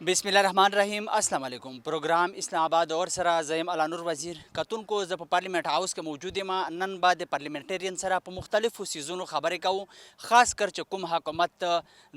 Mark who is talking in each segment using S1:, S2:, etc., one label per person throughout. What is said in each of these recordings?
S1: بسم الله الرحمن الرحیم. السلام علیکم. پروګرام اسلام آباد اور سره زیم علانور وزیر کتونکو زه په پارلیمنت هاوس کې موجود یم. نن به د پارلیمنټرین سره په مختلفو سیزونو خبرې کوو، خاص کر چې کوم حکومت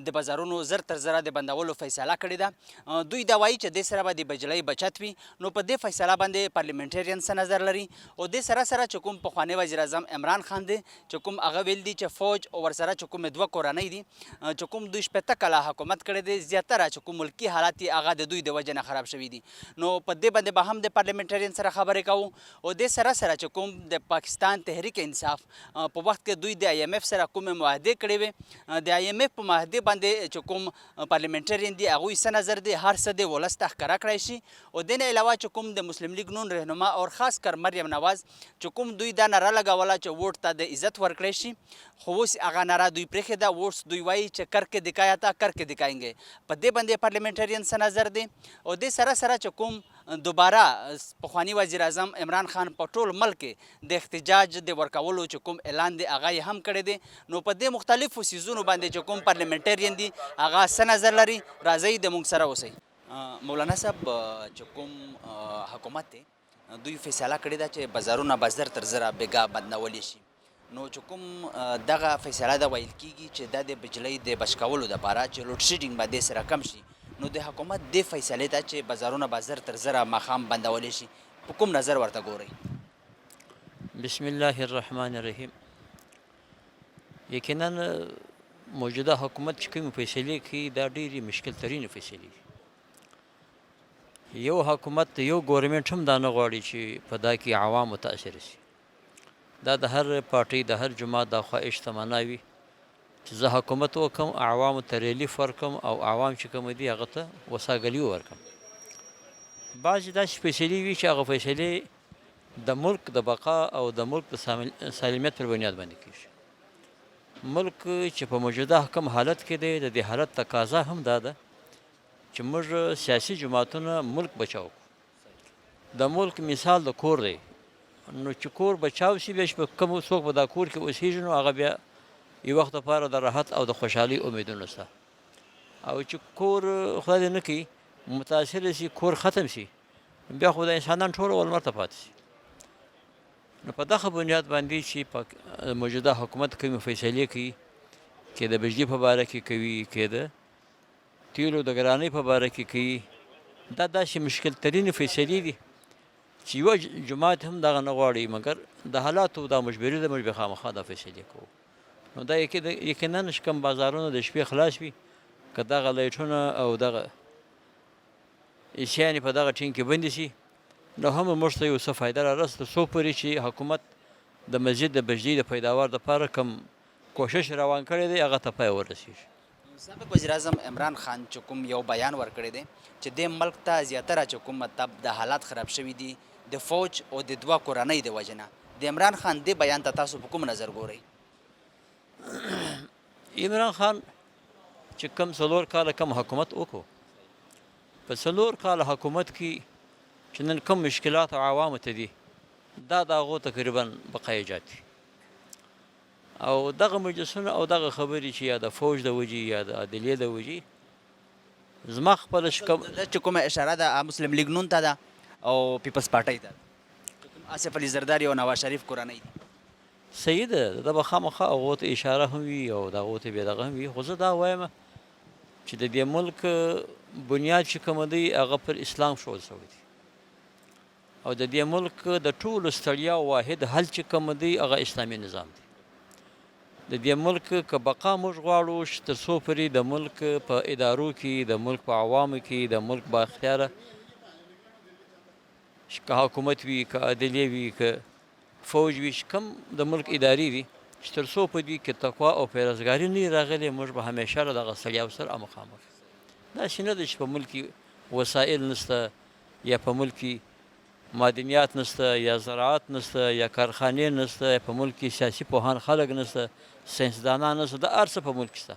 S1: د بازارونو زر تر زره د بندولو فیصله کړې ده. دوی دا وایي چې دې سره به د بجلۍ بچت وي، نو په دې فیصله باندې پارلیمنټرین څه نظر لري او دې سره سره چې کوم پخوانی وزیر اعظم عمران خان دی چې کوم هغه ویل دي چې فوج او ورسره چې کوم دوه کورنۍ دي چې کوم دوی شپېته کاله حکومت کړی دی، زیاتره چې کوم ملکي حالات هغه د دوی د وجې نه خراب شوي دي. نو په دې باندې به هم د پارلیمنټرین سره خبرې کوو او دې سره سره چې کوم د پاکستان تحریک انصاف په وخت کې دوی د آی ایم ایف سره کومې معاهدې کړې وې، د آی ایم ایف په معاهدې باندې چې کوم پارلیمنټرین دي هغوی څه نظر دی، هر څه دی ولس ته ښکاره کړی شي. او دې نه علاوه چې کوم د مسلم لیگ نون رهنما او خاص کر مریم نواز چې کوم دوی دا ناره لګوله چې ووټ ته د عزت ورکړی شي، خو اوس هغه ناره دوی پرېښې ده. ووټس دوی وایي چې کر کې دکھایا تا کر کې دکھائیں گے. په دې باندې پارلیمنټرین څه نظر دی او دې سره سره چې کوم دوباره پخوانی وزیر اعظم عمران خان په ټول ملک کې د احتجاج د ورکولو چې کوم اعلان دی هغه یې هم کړی دی. نو په دې مختلفو سیزونو باندې چې کوم پارلیمنټرین دي هغه څه نظر لري، راځئ د موږ سره اوسئ. مولانا صاحب، چې کوم حکومت دی دوی فیصله کړې ده چې بازارونه به زر تر زره بېګا بندولی شي، نو چې کوم دغه فیصله ده ویل کېږي چې دا د بجلۍ د بچ کولو دپاره چې لوډ شیډینګ به دې سره کم شي، نو د حکومت دې فیصلې ته چې بازارونه به زر تر زره ماښام بندولی شي، په کوم نظر ورته ګورئ؟
S2: بسم الله الرحمن الرحیم. یقینا موجوده حکومت چې کومې فیصلې کوي دا ډېرې مشکل ترینې فیصلې دي. یو حکومت یو ګورنمنټ هم دا نه غواړي چې په دا کې عوام متاثر شي. دا د هر پارټۍ د هر جماعت د خواهش تمنا وي چې زه حکومت وکړم، عوامو ته ریلیف ورکړم او عوام چې کوم دي هغه ته وساګلي ورکړم. بعضې داسې فیصلې وي چې هغه فیصلې د ملک د بقا او د ملک د سالمیت پر بنیاد باندې کېږي. ملک چې په موجوده کوم حالت کې دی، د دې حالت تقاضا هم دا ده چې موږ سیاسي جماعتونه ملک بچاو کړو. د ملک مثال د کور دی، نو چې کور بچاو شي بیا چې په کوم څوک په دا کور کې اوسېږي نو هغه بیا یو وخت لپاره د راحت او د خوشحالۍ امیدونه شته. او چې کور خدای دې نه کوي متاثره شي، کور ختم شي، بیا خو د انسانان ټول ولمر ته پاتې شي. نو په دغه بنیاد باندې چې په موجوده حکومت کومې فیصلې کوي، کې د بجلي په باره کې کوي، کې د تیلو د ګرانۍ په باره کې کوي، دا داسې مشکل ترینې فیصلې دي چې یوه جماعت هم دغه نه غواړي، مګر د حالاتو دا مجبوري ده موږ به خامخا دا فیصلې کوو. نو دا یقینا چې کوم بازارونه د شپې خلاص وي، که دغه لایټونه او دغه شیانې په دغه ټینګ کې بندې شي، نو هم موږ ته یو څه فایده رارسي، تر څو پورې چې حکومت د مزید د بجلي د پیداوار دپاره کوم کوشش روان کړی دی هغه ته پای ورسېږي.
S1: سابق وزیر اعظم عمران خان چې کوم یو بیان ورکړی دی چې دې ملک ته زیاتره چې کوم مطلب د حالات خراب شوي دي د فوج او د دوه کورنۍ د وجې نه، د عمران خان دې بیان ته تاسو په کوم نظر ګورئ؟
S2: عمران خان چې کم 4 کاله کم حکومت وکړو، په 4 کاله حکومت کې چې نن کم مشکلات عوامو ته دي دا د هغو تقریبا بقایجات دي. او دغه مجلسونه او دغه خبرې چې یا د فوج د وجې یا د عدلیې د وجې، زما خپله
S1: چې کومه اشاره ده مسلم لیگ نون ته ده او پیپلز پارټۍ ته، آصف علي زرداري او نواز شریف کورنۍ دي.
S2: صحیح ده، دا به خامخا هغو ته اشاره هم وي او د هغو ته بیا دغه هم وي، خو زه دا وایم چې د دې ملک بنیاد چې کومه دی هغه پر اسلام ښودل شوی دی، او د دې ملک د ټولو ستړیا واحد حل چې کومه دی هغه اسلامي نظام دی. د دې ملک که بقا موږ غواړو تر څو پورې د ملک په ادارو کې، د ملک په عوامو کې، د ملک با اختیاره که حکومت وي، که عدلیې وي، که فوج وي، چې کوم د ملک ادارې دي، چې تر څو په دوی کې تقوا او پیرزګاري نه وي راغلې، موږ به همیشه له دغه ستړیاو سره مخامخ. داسې نه ده چې په ملک کې وسایل نشته، یا په ملک کې معدنیات نشته، یا زراعت نشته، یا کارخانې نشته، یا په ملک کې سیاسي پوهان خلک نشته، ساینسدانان نشته، دا هر څه په ملک کې شته.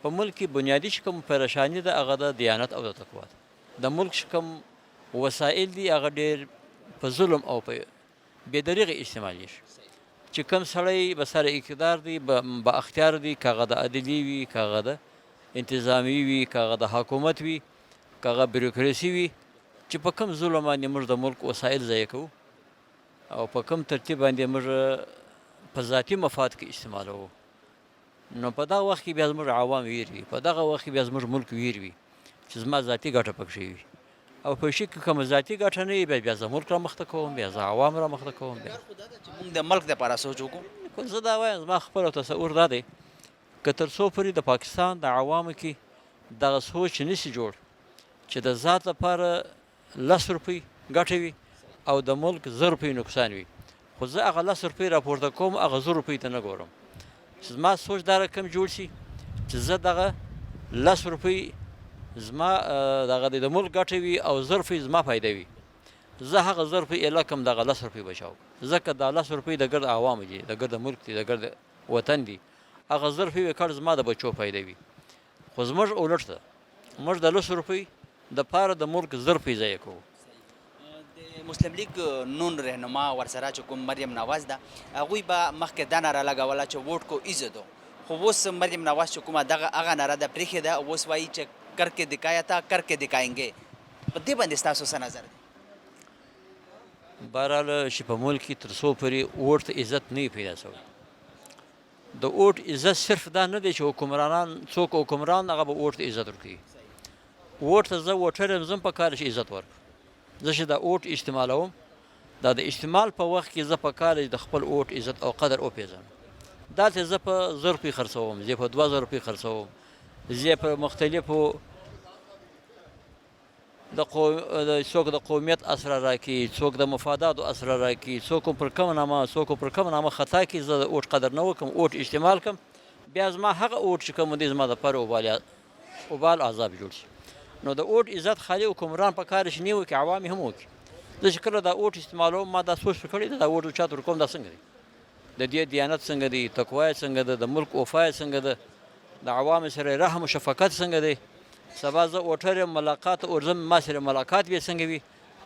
S2: په ملک کې بنیادي چې کوم پریشاني ده هغه د دیانت او د تقوا ده. د ملک چې کوم وسایل دي هغه ډېر په ظلم او په بېدریغې استعمالیږي. چې کوم سړی به سره اقتدار دی، با اختیار دی، که هغه د عدلیې وي، که هغه د انتظامي وي، که هغه د حکومت وي، که هغه بیروکراسي وي چې په کوم ظلم باندې موږ د ملک وسایل ضایع کوو او په کوم ترتیب باندې موږ په ذاتي مفاد کې استعمالوو، نو په دغه وخت کې بیا زموږ عوام ویر وي، په دغه وخت کې بیا زموږ ملک ویر وي چې زما ذاتي ګټه پکښې وي، او په شي کې کومه ذاتي ګټه نه وي بیا زه ملک رامخته کوم، بیا زه عوام رامخته کوم. بیا
S1: موږ د ملک دپاره سوچ وکړو.
S2: زه دا وایم زما خپل تصور دا دی که تر څو پورې د پاکستان د عوامو کې دغه سوچ نشي جوړ چې د ذات لپاره 10 روپۍ ګټه وي او د ملک 1000 روپۍ نقصان وي، خو زه هغه 10 روپۍ راپورته کوم، هغه 1000 روپۍ ته نه ګورم. چې زما سوچ دا رقم جوړ شي چې زه دغه 10 روپۍ زما دغه د ملک ګټه وي او 1000 روپۍ زما فایده وي، زه هغه 1000 روپۍ ایله کم دغه 10 روپۍ بچاو، ځکه دا 10 روپۍ د ګرد عوامو دي، د ګرد ملک دي، د ګرد وطن دي، هغه 1000 روپۍ وکړ زما د بچو فایده وي. خو زموږ اولټ ده، موږ د 10 روپۍ دپاره د ملک 1000 روپۍ ضایع کوو.
S1: د مسلم لیگ نون رهنما ورسره چې کوم مریم نواز ده هغوی به مخکې دا ناره لګوله چې ووټ کو عزت ہو، خو اوس مریم نواز چې کومه دغه هغه ناره ده پرېښې ده، اوس وایي چې کر کے دکھایا تھا کر کے دکھائیں گے. په دې باندې ستاسو څه نظر دی؟
S2: بهرحال چې په ملک کې تر څو پورې ووټ ته عزت نه وي پیدا شوی، د ووټ عزت صرف دا نه دی چې حکمرانان څوک حکمران هغه به ووټ ته عزت ورکوي. ووټ ته زه ووټر یم، زه هم پکار چې عزت ورکړم. زه چې دا ووټ استعمالوم دا د استعمال په وخت کې زه پکار د خپل ووټ عزت او قدر وپېژنم. دلته زه په 1000 روپۍ خرڅوم، زه په 2000 روپۍ خرڅوم، زه په مختلفو څوک د قومیت اسره راکړي، څوک د مفاداتو اسره راکړي، څوک پر کومه نامه خطا کړي، زه د ووټ قدر نه وکړم، ووټ استعمال کړم، بیا زما هغه ووټ چې کوم دی زما دپاره وبال عذاب جوړ شي. نو د ووټ عزت خالي حکمران په کار شي نه وکړي، عوام یې هم وکړي. زه چې کله دا ووټ استعمالوم ما دا سوچ کړی دی دا ووټ چاته ورکوم دا څنګه دی، د دې دیانت څنګه دی، تقوا یې څنګه ده، د ملک وفا یې څنګه ده، د عوامو سره رحم و شفقت څنګه دی. سبا زه ووټر یم ملاقات ورځم ما سره ملاقات بیا څنګه وي،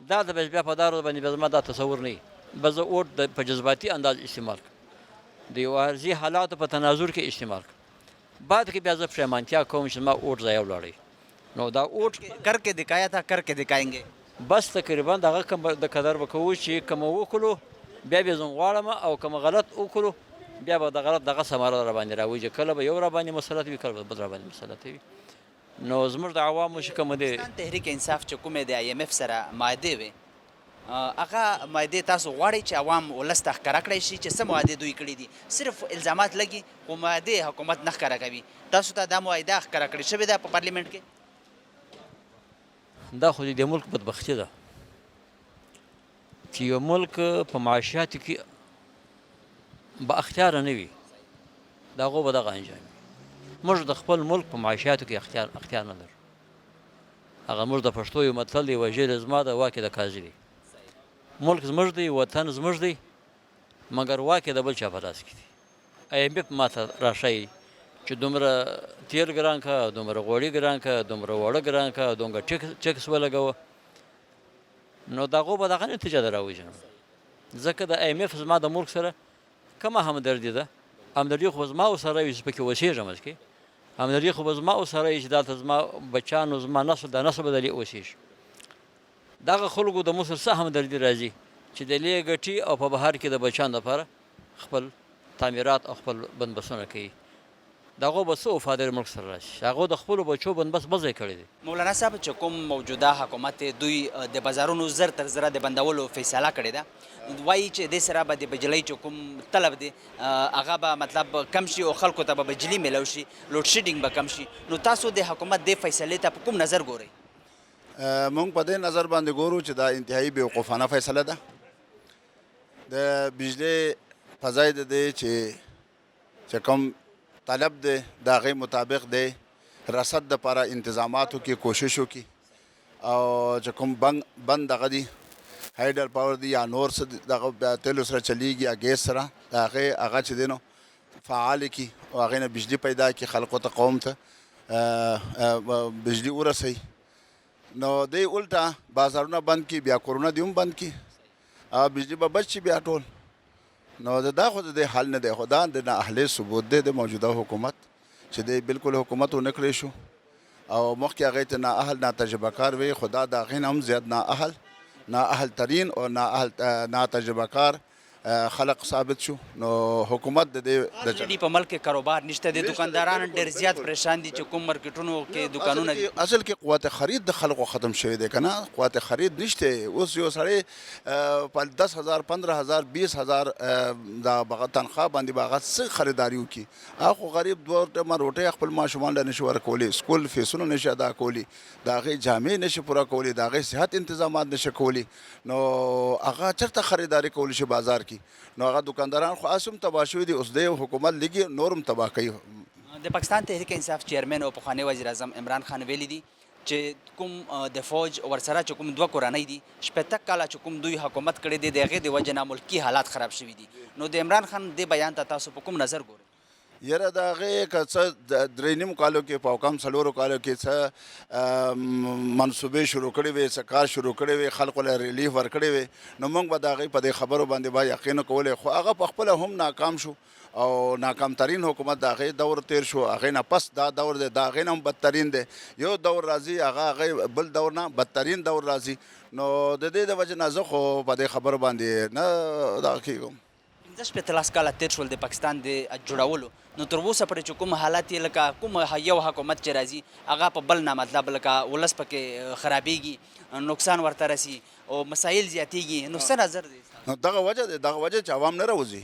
S2: دا د بیا په دار باندې بیا زما دا تصور نه وي. به زه ووټ په جذباتي انداز استعمال کړم، د یو عارضي حالاتو په تناظر کې استعمال کړم، بعد کې بیا زه پښیمانتیا کوم چې ما ووټ ضایع ولاړی. نو دا ووټ
S1: کر کے دکھایا تھا کر کے دکھائیں گے،
S2: بس تقریبا دغه کم د قدر به کوو چې کوم وکړو بیا به زه غواړم، او کوم غلط وکړو بیا به د غلط دغه ثمره را باندې راوځي، کله به یو را باندې مسلط وي، کله به بل را باندې مسلط وي. نو زموږ د عوامو چې کوم دی
S1: تحریک انصاف چې کومې د IMF سره معاهدې وې هغه معاهدې تاسو غواړئ چې عوام ولس ته ښکاره کړی شي چې څه معاهدې دوی کړي دي؟ صرف الزامات لګي خو معاهدې حکومت نه ښکاره کوي. تاسو ته دا معاهده ښکاره کړې شوې ده په پارلیمنټ کې؟
S2: دا خو د ملک بدبختي ده چې یو ملک په معاشیاتو کې با اختیاره نه وي، د هغو به دغه انجام وي. موږ د خپل ملک په معاشیاتو کې اختیار نه لرو. هغه موږ د پښتو یو متل دی وژل زما د واکې د قاضي دی. ملک زموږ دی، وطن زموږ دی، مګر واکې د بل چا په لاس کې دی. IMF ماته راښایي چې دومره تیل ګران که، دومره غوړي ګران که، دومره واړه ګران که، دومره ټکس ولګوه، نو د هغو به دغه نتیجه ده راوځي. ځکه د IMF زما د ملک سره کومه همدردي ده، همدردي خو زما ورسره وي چې پکې اوسېږم، همدردي خو به زما ورسره وي چې دلته زما بچیانو زما نسل د نسل بدلې اوسېږي. دغه خلکو د مصر څه همدردي راځي چې د لې ګټي او په بهر کې د بچیانو لپاره خپل تعمیرات او خپل بندبسونه کوي. د هغو به څه وفادار ملک سره راشي، هغو د خپلو بچو بندبس بځای کړی دی.
S1: مولانا صاحب چې کوم موجوده حکومت دوی د بازارونو زر تر زره د بندولو فیصله کړې ده، وایي چې دې سره به د بجلۍ چې کوم طلب دی هغه به مطلب کم شي او خلکو ته به بجلي میلاو شي، لوډ شیډینګ به کم شي. نو تاسو د حکومت دې فیصلې ته په کوم نظر ګورئ؟
S3: مونږ په دې نظر باندې ګورو چې دا انتهایی بیوقوفانه فیصله ده. د بجلۍ په ځای د دې چې کوم طلب دی د هغې مطابق دی رصد دپاره انتظاماتو کې کوشش وکړي، او چې کوم بند دغه دي هایډر پاور دی یا نور څه دغه تیلو سره چلیږي یا ګیس سره، د هغې هغه چې دی نو فعال کړي او هغې نه بجلي پیدا کړي، خلقو ته قوم ته بجلي ورسوي. نو دی الټا بازارونه بند کړي، بیا کورونه دې هم بند کړي، بجلي به بچ شي بیا ټول. نو دا خو د دې حل نه دی، خو دا د نااهلۍ ثبوت دی د موجوده حکومت چې دی بالکل حکومت ونه کړی شو. او مخکې هغې ته نااهل ناتجربه کار وي، خو دا د هغې نه هم زیات نااهل ترین او ناتجربه کار خلق ثابت شو. نو حکومت د دې د
S1: آلریډي په ملک کې کاروبار نشته دی، دکانداران ډېر زیات پریشان دي چې کوم مارکیټونو کې دکانونه دي.
S3: اصل کې قوت خرید د خلکو ختم شوی دی که نه، قوت خرید نشته. اوس یو سړی په 10,000 15,000 20,000 د تنخواه باندې به هغه څه خریداري وکړي؟ هغه خو غریب دوه ټمه روټۍ خپل ماشومان له نشي ورکولی، سکول فیسونه نشي ادا کولی، د هغې جامې نشي پوره کولی، د هغې صحت انتظامات نشي کولی، نو هغه چېرته خریداري کولی شي بازار کې؟ نو هغه دکانداران خو هسې هم تباه شوي دي. اوس د حکومت لږې نور هم تباه کوي.
S1: د پاکستان تحریک انصاف چیرمن او پخوانی وزیر اعظم عمران خان ویلي دي چې کوم د فوج ورسره چې کوم 2 کورنۍ دي 80 کاله چې کوم دوی حکومت کړی دی د هغې د وجې نه ملکي حالات خراب شوي دي. نو د عمران خان دې بیان ته تاسو په کوم نظر ګورئ؟
S3: یاره د هغې که څه 3.5 کالو کې په کم 4 کالو کې څه منصوبې شروع کړې وې، څه کار شروع کړی وې، خلکو له ریلیف ورکړی وې، نو موږ به د هغې په دې خبرو باندې به یقین کولی. خو هغه په خپله هم ناکام شو او ناکام ترین حکومت د هغې دور تیر شو. هغې نه پس دا دور دی، د هغې نه هم بدترین دی. یو دور راځي هغه بل دور نه بدترین دور راځي. نو د دې د وجې نه زه خو په دې خبرو باندې نه دغه کېږم.
S1: 15 کاله تیر شول د پاکستان د جوړولو، نو تر اوسه پورې چې کوم حالات یې لکه کوم یو حکومت چې راځي هغه په بل نه مطلب لکه ولس پکې خرابېږي، نقصان ورته رسي او مسایل زیاتېږي. نو څه نظر دی؟
S3: نو دغه وجه دی، دغه وجه چې عوام نه راوځي.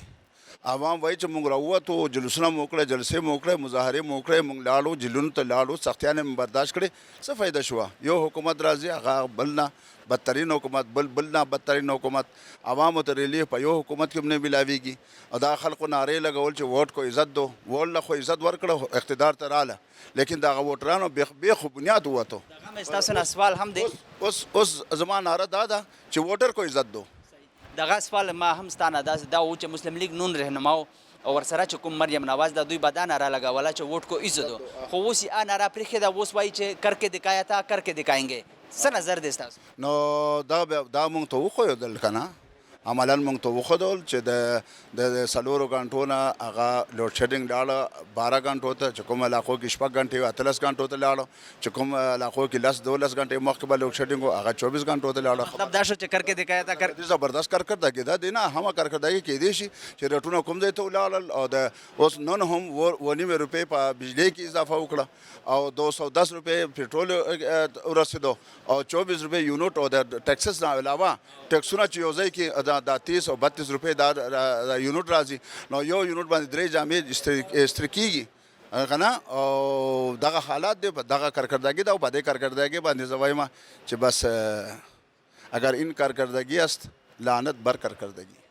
S3: عوام وایي چې موږ راووتو، جلوسونه مو وکړه، جلسې مو وکړې، مظاهرې مو وکړې، موږ لاړو جیلونو ته لاړو، سختیانې مو برداشت کړې، څه فایده شوه؟ یو حکومت راځي هغه بل نه بدترین حکومت، بل نه بدترین حکومت. عوامو ته ریلیف په یو حکومت کې هم نه میلاویږي. او دا خلکو نارې لګول چې ووټ کو عزت دو، ووټ له خو عزت ورکړه، اقتدار ته راله، لیکن د هغه ووټرانو بېخو بنیاد ووتو.
S1: دغه مې ستاسو نه سوال هم دی.
S3: اوس زما ناره دا ده چې ووټر کو عزت دو.
S1: دغه سوال ما هم ستانه دا و چې مسلم لیگ نون رهنماو او ورسره چې کوم مریم نواز د دوی به دا ناره لګوله چې ووټ کو عزت دو، خو اوس یې ناره پرېښې ده، اوس وایي چې کر کې دکھایا تا کر کې دکھائیں څه نظر دی ستاسو؟
S3: نو دا موږ ته وښودل که نه، عملا موږ ته وښودل چې د 4 غنټو نه هغه لوډ شیډینګ لاړه 12 غنټو ته، چې کوم علاقو کې 6 غنټې 18 غنټو ته لاړه، چې کوم علاقو کې 10-12 غنټې مخکې به لوډ شیډینګ و هغه 24 غنټو ته لاړه.
S1: مطلب دا شو چې کر کې دکھایا تا کر
S3: زبردست کارکردګي ده. دی نه همه کارکردګي کېدای شي چې ریټونه کوم ځای ته ولاړل او د اوس نن هم 9 روپۍ په بجلی کې اضافه وکړه او 210 روپۍ پټرول ورسېدو او 24 روپۍ یونټ او د ټیکسس نه علاوه ټیکسونه چې یو ځای کې دا 30 او 32 روپۍ دا یونټ راځي. نو یو یونټ باندې 3 جامې استری کېږي که نه. او دغه حالات دی، دغه کارکردګي ده او په دې کارکردګي باندې زه وایم چې بس اگر این کارکردگی است لعنت بر کارکردگی.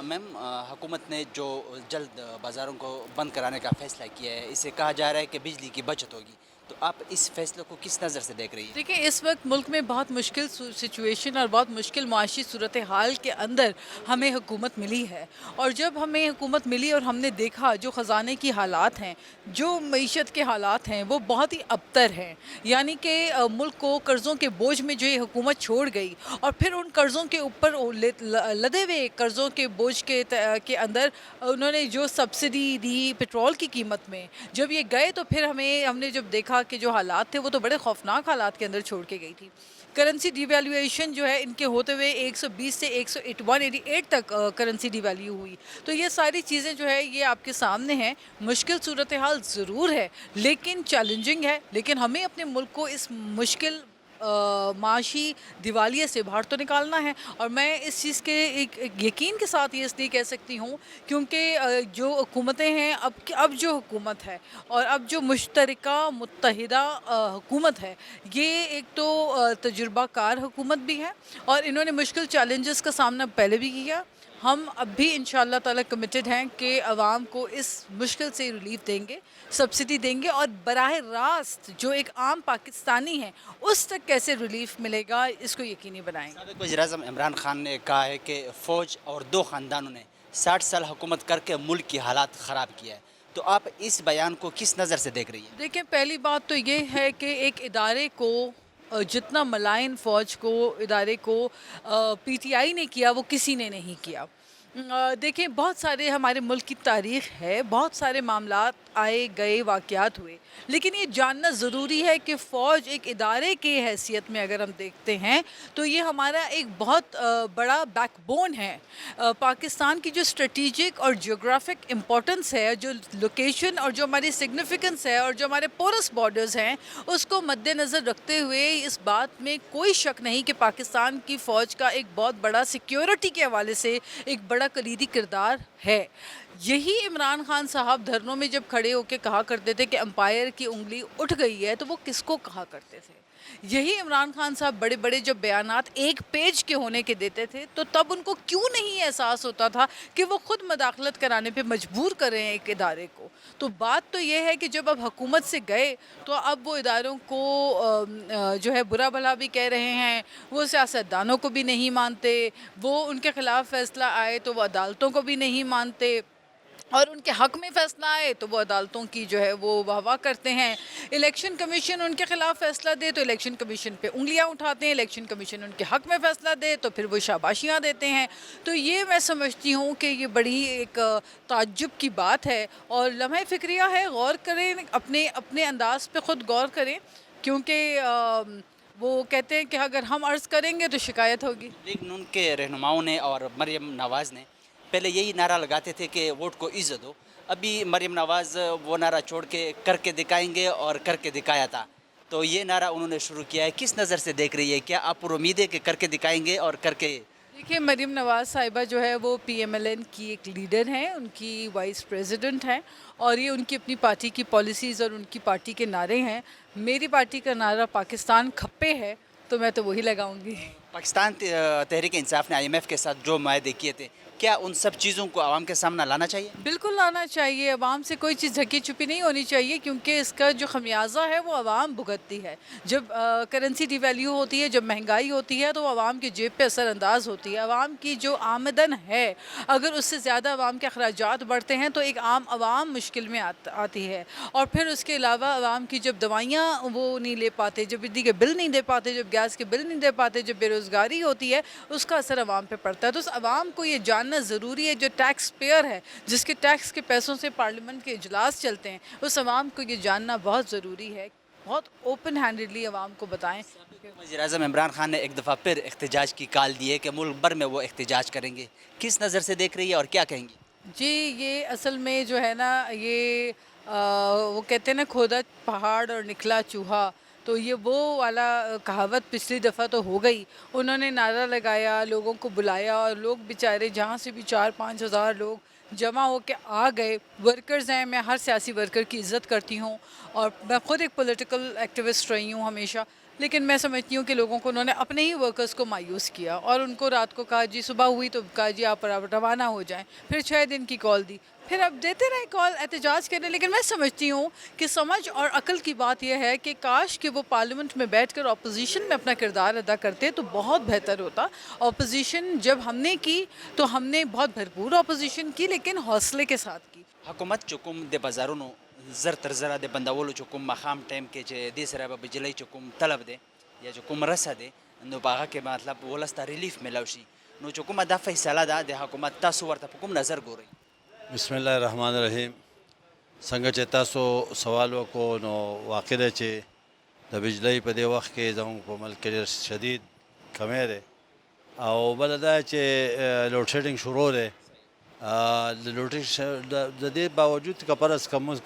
S1: میم حکومت نے جو جلد بازاروں کو بند کرانے کا فیصلہ کیا ہے، اسے کہا جا رہا ہے کہ بجلی کی بچت ہوگی، تو آپ اس فیصلے کو کس نظر سے دیکھ رہی ہیں؟
S4: دیکھیں اس وقت ملک میں بہت مشکل سچویشن اور بہت مشکل معاشی صورتحال کے اندر ہمیں حکومت ملی ہے، اور جب ہمیں حکومت ملی اور ہم نے دیکھا جو خزانے کی حالات ہیں، جو معیشت کے حالات ہیں وہ بہت ہی ابتر ہیں، یعنی کہ ملک کو قرضوں کے بوجھ میں جو یہ حکومت چھوڑ گئی اور پھر ان قرضوں کے اوپر لدے ہوئے قرضوں کے بوجھ کے اندر انہوں نے جو سبسڈی دی پیٹرول کی قیمت میں، جب یہ گئے تو پھر ہم نے جب دیکھا کہ جو حالات تھے وہ تو بڑے خوفناک حالات کے اندر چھوڑ کے گئی تھی. کرنسی ڈی ویلیویشن جو ہے ان کے ہوتے ہوئے 120 سے 188 تک کرنسی ڈی ویلیو ہوئی. تو یہ ساری چیزیں جو ہے یہ آپ کے سامنے ہیں. مشکل صورتحال ضرور ہے لیکن چیلنجنگ ہے، لیکن ہمیں اپنے ملک کو اس مشکل معاشی دیوالیے سے باہر تو نکالنا ہے. اور میں اس چیز کے ایک یقین کے ساتھ یہ اس لیے کہہ سکتی ہوں کیونکہ جو حکومتیں ہیں اب جو حکومت ہے اور اب جو مشترکہ متحدہ حکومت ہے، یہ ایک تو تجربہ کار حکومت بھی ہے اور انہوں نے مشکل چیلنجز کا سامنا پہلے بھی کیا. ہم اب بھی انشاءاللہ تعالیٰ کمیٹڈ ہیں کہ عوام کو اس مشکل سے ریلیف دیں گے، سبسڈی دیں گے، اور براہ راست جو ایک عام پاکستانی ہے اس تک کیسے ریلیف ملے گا اس کو یقینی بنائیں گے.
S1: سابق وزیر اعظم عمران خان نے کہا ہے کہ فوج اور 2 خاندانوں نے 60 سال حکومت کر کے ملک کی حالات خراب کیا ہے، تو آپ اس بیان کو کس نظر سے دیکھ رہی ہیں؟
S4: دیکھیں پہلی بات تو یہ ہے کہ ایک ادارے کو جتنا ملائن فوج کو ادارے کو پی ٹی آئی نے کیا وہ کسی نے نہیں کیا. دیکھیں بہت سارے ہمارے ملک کی تاریخ ہے, بہت سارے معاملات آئے گئے واقعات ہوئے, لیکن یہ جاننا ضروری ہے کہ فوج ایک ادارے کی حیثیت میں اگر ہم دیکھتے ہیں تو یہ ہمارا ایک بہت بڑا بیک بون ہے. پاکستان کی جو اسٹریٹجک اور جیوگرافک امپورٹنس ہے, جو لوکیشن اور جو ہماری سگنیفیکنس ہے اور جو ہمارے پورس بارڈرز ہیں, اس کو مد نظر رکھتے ہوئے اس بات میں کوئی شک نہیں کہ پاکستان کی فوج کا ایک بہت بڑا سیکیورٹی کے حوالے سے ایک بڑا کلیدی کردار ہے. یہی عمران خان صاحب دھرنوں میں جب کھڑے ہو کے کہا کرتے تھے کہ امپائر کی انگلی اٹھ گئی ہے, تو وہ کس کو کہا کرتے تھے؟ یہی عمران خان صاحب بڑے بڑے جو بیانات ایک پیج کے ہونے کے دیتے تھے, تو تب ان کو کیوں نہیں احساس ہوتا تھا کہ وہ خود مداخلت کرانے پہ مجبور کر رہے ہیں ایک ادارے کو؟ تو بات تو یہ ہے کہ جب اب حکومت سے گئے تو اب وہ اداروں کو جو ہے برا بھلا بھی کہہ رہے ہیں, وہ سیاستدانوں کو بھی نہیں مانتے, وہ ان کے خلاف فیصلہ آئے تو وہ عدالتوں کو بھی نہیں مانتے, اور ان کے حق میں فیصلہ آئے تو وہ عدالتوں کی جو ہے وہ واہ واہ کرتے ہیں. الیکشن کمیشن ان کے خلاف فیصلہ دے تو الیکشن کمیشن پہ انگلیاں اٹھاتے ہیں, الیکشن کمیشن ان کے حق میں فیصلہ دے تو پھر وہ شاباشیاں دیتے ہیں. تو یہ میں سمجھتی ہوں کہ یہ بڑی ایک تعجب کی بات ہے اور لمحہ فکریہ ہے. غور کریں, اپنے انداز پہ خود غور کریں, کیونکہ وہ کہتے ہیں کہ اگر ہم عرض کریں گے تو شکایت ہوگی.
S1: لیگ نون کے رہنماؤں نے اور مریم نواز نے پہلے یہی نعرہ لگاتے تھے کہ ووٹ کو عزت دو. ابھی مریم نواز وہ نعرہ چھوڑ کے کر کے دکھائیں گے اور کر کے دکھایا تھا, تو یہ نعرہ انہوں نے شروع کیا ہے. کس نظر سے دیکھ رہی ہے؟ کیا آپ پر امید ہے کہ کر کے دکھائیں گے اور کر کے؟
S4: دیکھیے مریم نواز صاحبہ جو ہے وہ پی ایم ایل این کی ایک لیڈر ہیں, ان کی وائس پریزیڈنٹ ہیں, اور یہ ان کی اپنی پارٹی کی پالیسیز اور ان کی پارٹی کے نعرے ہیں. میری پارٹی کا نعرہ پاکستان کھپے ہے, تو میں تو وہی لگاؤں گی.
S1: پاکستان تحریک انصاف نے IMF کے ساتھ جو معاہدے کیے تھے, کیا ان سب چیزوں کو عوام کے سامنے لانا چاہیے؟
S4: بالکل لانا چاہیے. عوام سے کوئی چیز ڈھکی چھپی نہیں ہونی چاہیے, کیونکہ اس کا جو خمیازہ ہے وہ عوام بھگتتی ہے. جب کرنسی ڈی ویلیو ہوتی ہے, جب مہنگائی ہوتی ہے, تو وہ عوام کی جیب پہ اثر انداز ہوتی ہے. عوام کی جو آمدن ہے, اگر اس سے زیادہ عوام کے اخراجات بڑھتے ہیں تو ایک عام عوام مشکل میں آتی ہے. اور پھر اس کے علاوہ عوام کی جب دوائیاں وہ نہیں لے پاتے, جب بجلی کے بل نہیں دے پاتے, جب گیس کے بل نہیں دے پاتے, جب بے روزگاری ہوتی ہے, اس کا اثر عوام پہ پڑتا ہے. تو اس عوام کو یہ جاننا ضروری ہے, جو ٹیکس پیئر ہے, جس کے ٹیکس کے پیسوں سے پارلیمنٹ کے اجلاس چلتے ہیں, اس عوام کو یہ جاننا بہت ضروری ہے. بہت اوپن ہینڈڈلی عوام کو بتائیں.
S1: وزیر اعظم عمران خان نے ایک دفعہ پھر احتجاج کی کال دی ہے کہ ملک بھر میں وہ احتجاج کریں گے. کس نظر سے دیکھ رہی ہے اور کیا کہیں گی؟
S4: جی یہ اصل میں جو ہے نا, یہ وہ کہتے ہیں نا کھودا پہاڑ اور نکلا چوہا, تو یہ وہ والا کہاوت پچھلی دفعہ تو ہو گئی. انہوں نے نعرہ لگایا, لوگوں کو بلایا, اور لوگ بیچارے جہاں سے بھی 4-5 ہزار لوگ جمع ہو کے آ گئے. ورکرز ہیں, میں ہر سیاسی ورکر کی عزت کرتی ہوں, اور میں خود ایک پولیٹیکل ایکٹیوسٹ رہی ہوں ہمیشہ, لیکن میں سمجھتی ہوں کہ لوگوں کو انہوں نے اپنے ہی ورکرز کو مایوس کیا, اور ان کو رات کو کہا جی صبح ہوئی تو کہا جی آپ روانہ ہو جائیں. پھر 6 دن کی کال دی, پھر اب دیتے رہے کال احتجاج کرنے. لیکن میں سمجھتی ہوں کہ سمجھ اور عقل کی بات یہ ہے کہ کاش کہ وہ پارلیمنٹ میں بیٹھ کر اپوزیشن میں اپنا کردار ادا کرتے تو بہت بہتر ہوتا. اپوزیشن جب ہم نے کی تو ہم نے بہت بھرپور اپوزیشن کی, لیکن حوصلے کے ساتھ کی.
S1: حکومت چکم د بازارونو زر تر زره د بندولو چکم مخام ټایم کې چې دې سره به بجلی چکم طلب دی یا چکم رسه دی, نو په هغه کې مطلب ولس ته ریلیف میلاو شي, نو چې کومه دا فیصله ده د حکومت, تاسو ورته په کوم نظر ګورئ؟
S5: بسم الله الرحمن الرحیم. څنګه چې تاسو سوال وکړو, نو واقع ده چې د بجلی په دې وخت کې زموږ په ملک کې ډېر شدید کمی دی, او بله دا چې لوډ شیډینګ شروع دی. د لوډ د دې باوجود که فرض که موږ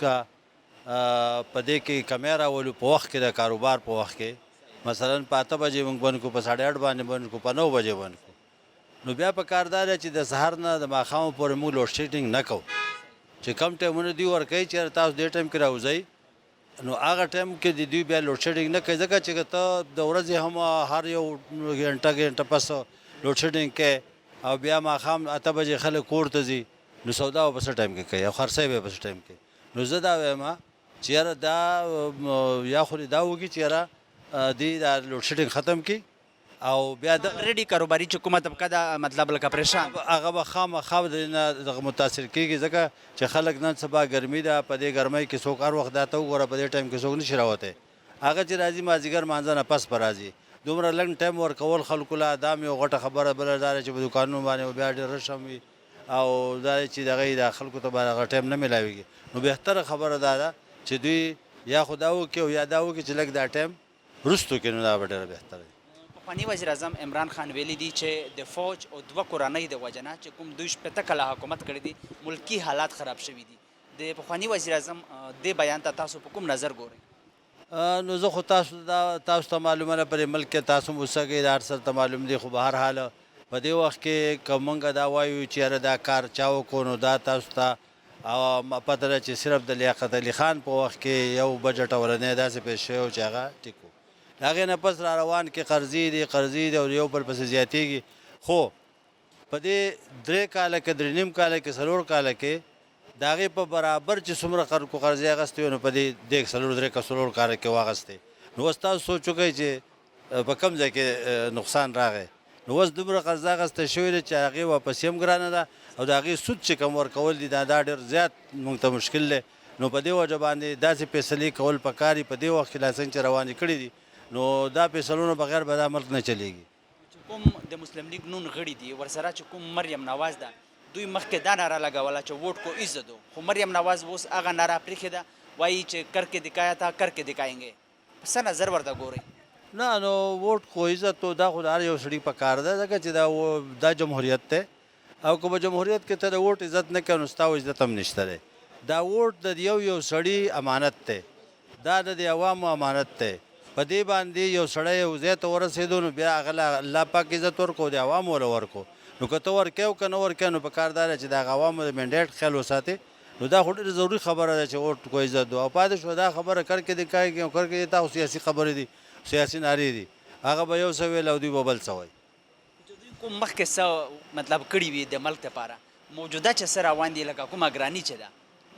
S5: په دې کې کمی راولو په وخت کې د کاروبار په وخت کې, مثلا په 8 بجې موږ بند کړو, په 8:30 باندې بند کړو, په 9 بجې بند کړو, نو بیا په کار دا دی چې د سهار نه د ماښامه پورې موږ لوډ شیډینګ نه کوو. چې کم ټایمونه دوی ورکوي چې تاسو دې ټایم کې راوځئ, نو هغه ټایم کې د دوی بیا لوډ شیډینګ نه کوي, ځکه چې ته د ورځې هم هر یو غنټه پس لوډ شیډینګ کوي, او بیا ماښام 8 بجې خلک کور ته ځي, نو سودا به په څه ټایم کې کوي او خرڅی به په څه ټایم کوي. نو زه دا وایم چې یاره دا یا خو دا وکړي چې یاره دوی دا لوډ شیډینګ ختم کړي, او بیا د
S1: ریډي کاروباري چې کومه طبقه ده مطلب لکه پریشان
S5: هغه به خامخا د نه دغه متاثر کېږي ځکه چې خلک نن سبا ګرمي ده په دې ګرمۍ کې څوک هر وخت دا ته وګوره په دې ټایم کې څوک نشي راوتی هغه چې راځي مازدیګر مانځه نه پس به راځي دومره لږ ټایم ورکول خلکو له دا هم یو غټه خبره بله دا ده چې په دوکانونو باندې بیا ډېر رش هم وي او دا چې دغه د خلکو ته به هغه ټایم نه میلاویږي نو بهتره خبره دا ده چې دوی یا خو دا وکړي او یا دا وکړي چې لږ دا ټایم وروستو کړي نو دا به ډېره بهتره وي
S1: پخواني وزیر اعظم عمران خان ویلي دي چې د فوج او دوه کورنۍ د وجه نه چې کوم دوی شپېته کاله حکومت کړی دي ملکي حالات خراب شوي دي د پخواني وزیر اعظم دې بیان ته تاسو په کوم نظر ګورئ
S5: نو زه خو تاسو ته معلومه نه پرې ملک کې تاسو هم اوسېږئ دا هر څه ته معلوم دي خو به هر حال په دې وخت کې که موږ دا وایو چې یاره دا کار چا وکړو نو دا تاسو ته پته ده چې صرف د لیاقت علي خان په وخت کې یو بجټ اولنی داسې پیش شوی و چې هغه ټیک و د هغې نه پس را روان کې قرضې دي او یو بل پسې زیاتېږي خو په دې 3 کاله کې 3.5 کاله کې 4 کاله کې د هغې په برابر چې څومره خلکو قرضې اخیستې وي نو په دې 4 کاله کې واخیستې نو اوس تاسو سوچ وکئ چې په کوم ځای کې نقصان راغی نو اوس دومره قرض اخیسته شوې ده چې هغې واپسې هم ګرانه ده او د هغې سود چې کم ورکول دي دا ډېر زیات موږ ته مشکل دی نو په دې وجه باندې داسې فیصلې کول پکار دي په دې وخت کې لا څنګه چې روانې کړي دي نو دا فیصلونو بغیر به دا ملک نه چلیږي
S1: کوم د مسلم لیگ نون غړي دي ورسره چې کوم مریم نواز ده دوی مخکې دا ناره لګوله چې ووټ کو عزت دو خو مریم نواز اوس هغه ناره پرېښې ده وایي چې کر کې دکھایا تھا کر کې دکھائیں په څه نظر ورته ګورئ
S5: نه نو ووټ کو عزت تو دا خو د هر یو سړي په کار ده ځکه چې دا جمهوریت دی او که په جمهوریت کې ته د ووټ عزت نه کوې نو ستا عزت هم نشته دی دا ووټ د یو سړي امانت دی دا د عوامو امانت دی په دې باندې یو سړی یو ځای ته ورسېدو نو بیا هغه له الله پاک عزت ورکړو د عوامو له ورکړو نو که ته ورکې او که نه ورکې نو په کار دا ده چې د هغه عوامو د منډیټ خیال وساتې نو دا خو ډېره ضروري خبره ده چې ووټ کو عزت دو او پاتې شوه دا خبره کر کې دکھائے او کر کې تا خو سیاسي خبرې دي سیاسي نارې دي هغه به یو څه ویل او دوی به بل څه وایي
S1: کوم مخکې څه مطلب کړي وي د ملک لپاره موجوده چې څه روان دي لکه کومه ګراني چې ده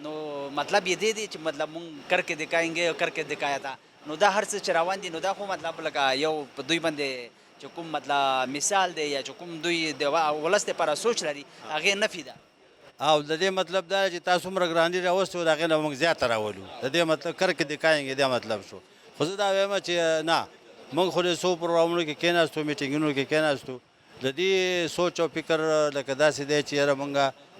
S1: نو مطلب یې دی چې مطلب مونږ کر کې دکھائیں او کر کې دکھایا تھا نو دا هر څه چې روان دي نو دا خو مطلب لکه یو په دوی باندې چې کوم مطلب مثال دی یا چې کوم دوی د ولس لپاره سوچ لري هغې نفي ده
S5: او د دې مطلب دا چې تاسو عمره ګراني راوستې و د هغې نه موږ زیاته راولو د دې مطلب کر کې دکھائیں دا مطلب شو خو زه دا وایم چې نه موږ خو د څو پروګرامونو کې کېناستو میټینګونو کې کېناستو د دې سوچ او فکر لکه داسې دی چې یاره موږ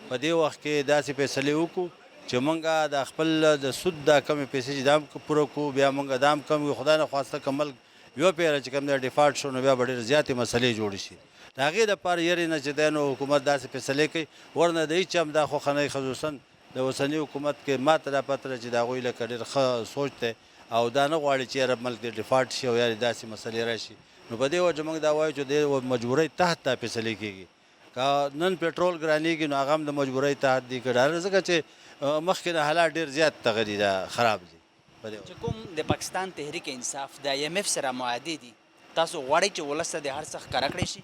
S5: په دې وخت کې داسې فیصلې وکړو چې موږ د خپل د سود دا کمې پیسې چې دا هم پوره کړو بیا موږ دا هم کم وي خدای نخواسته که ملک یو پیره چې کوم دی ډیفالټ شو نو بیا به ډېرې زیاتې مسلې جوړې شي د هغې دپاره یرې نه چې دی نو حکومت داسې فیصلې کوي ورنه د هېچ هم دا خوښنۍ خصوصا د اوسني حکومت کې ما ته دا پته ده چې د هغوی لکه ډېر ښه سوچ دی او دا نه غواړي چې یاره ملک دې ډیفالټ شي او یا داسې مسلې راشي نو په دې وجه موږ دا وایو چې د مجبورۍ تحت دا فیصلې کېږي که نن پېټرول ګرانېږي نو هغه هم د مجبورۍ تحت دي که ډالر ځکه چې مخکې نه حالات ډېر زیات دغه دي دا خراب دي
S1: چې کوم د پاکستان تحریک انصاف د IMF سره معاهدې دي تاسو غواړئ چې ولس ته د هر څه ښکاره کړی شي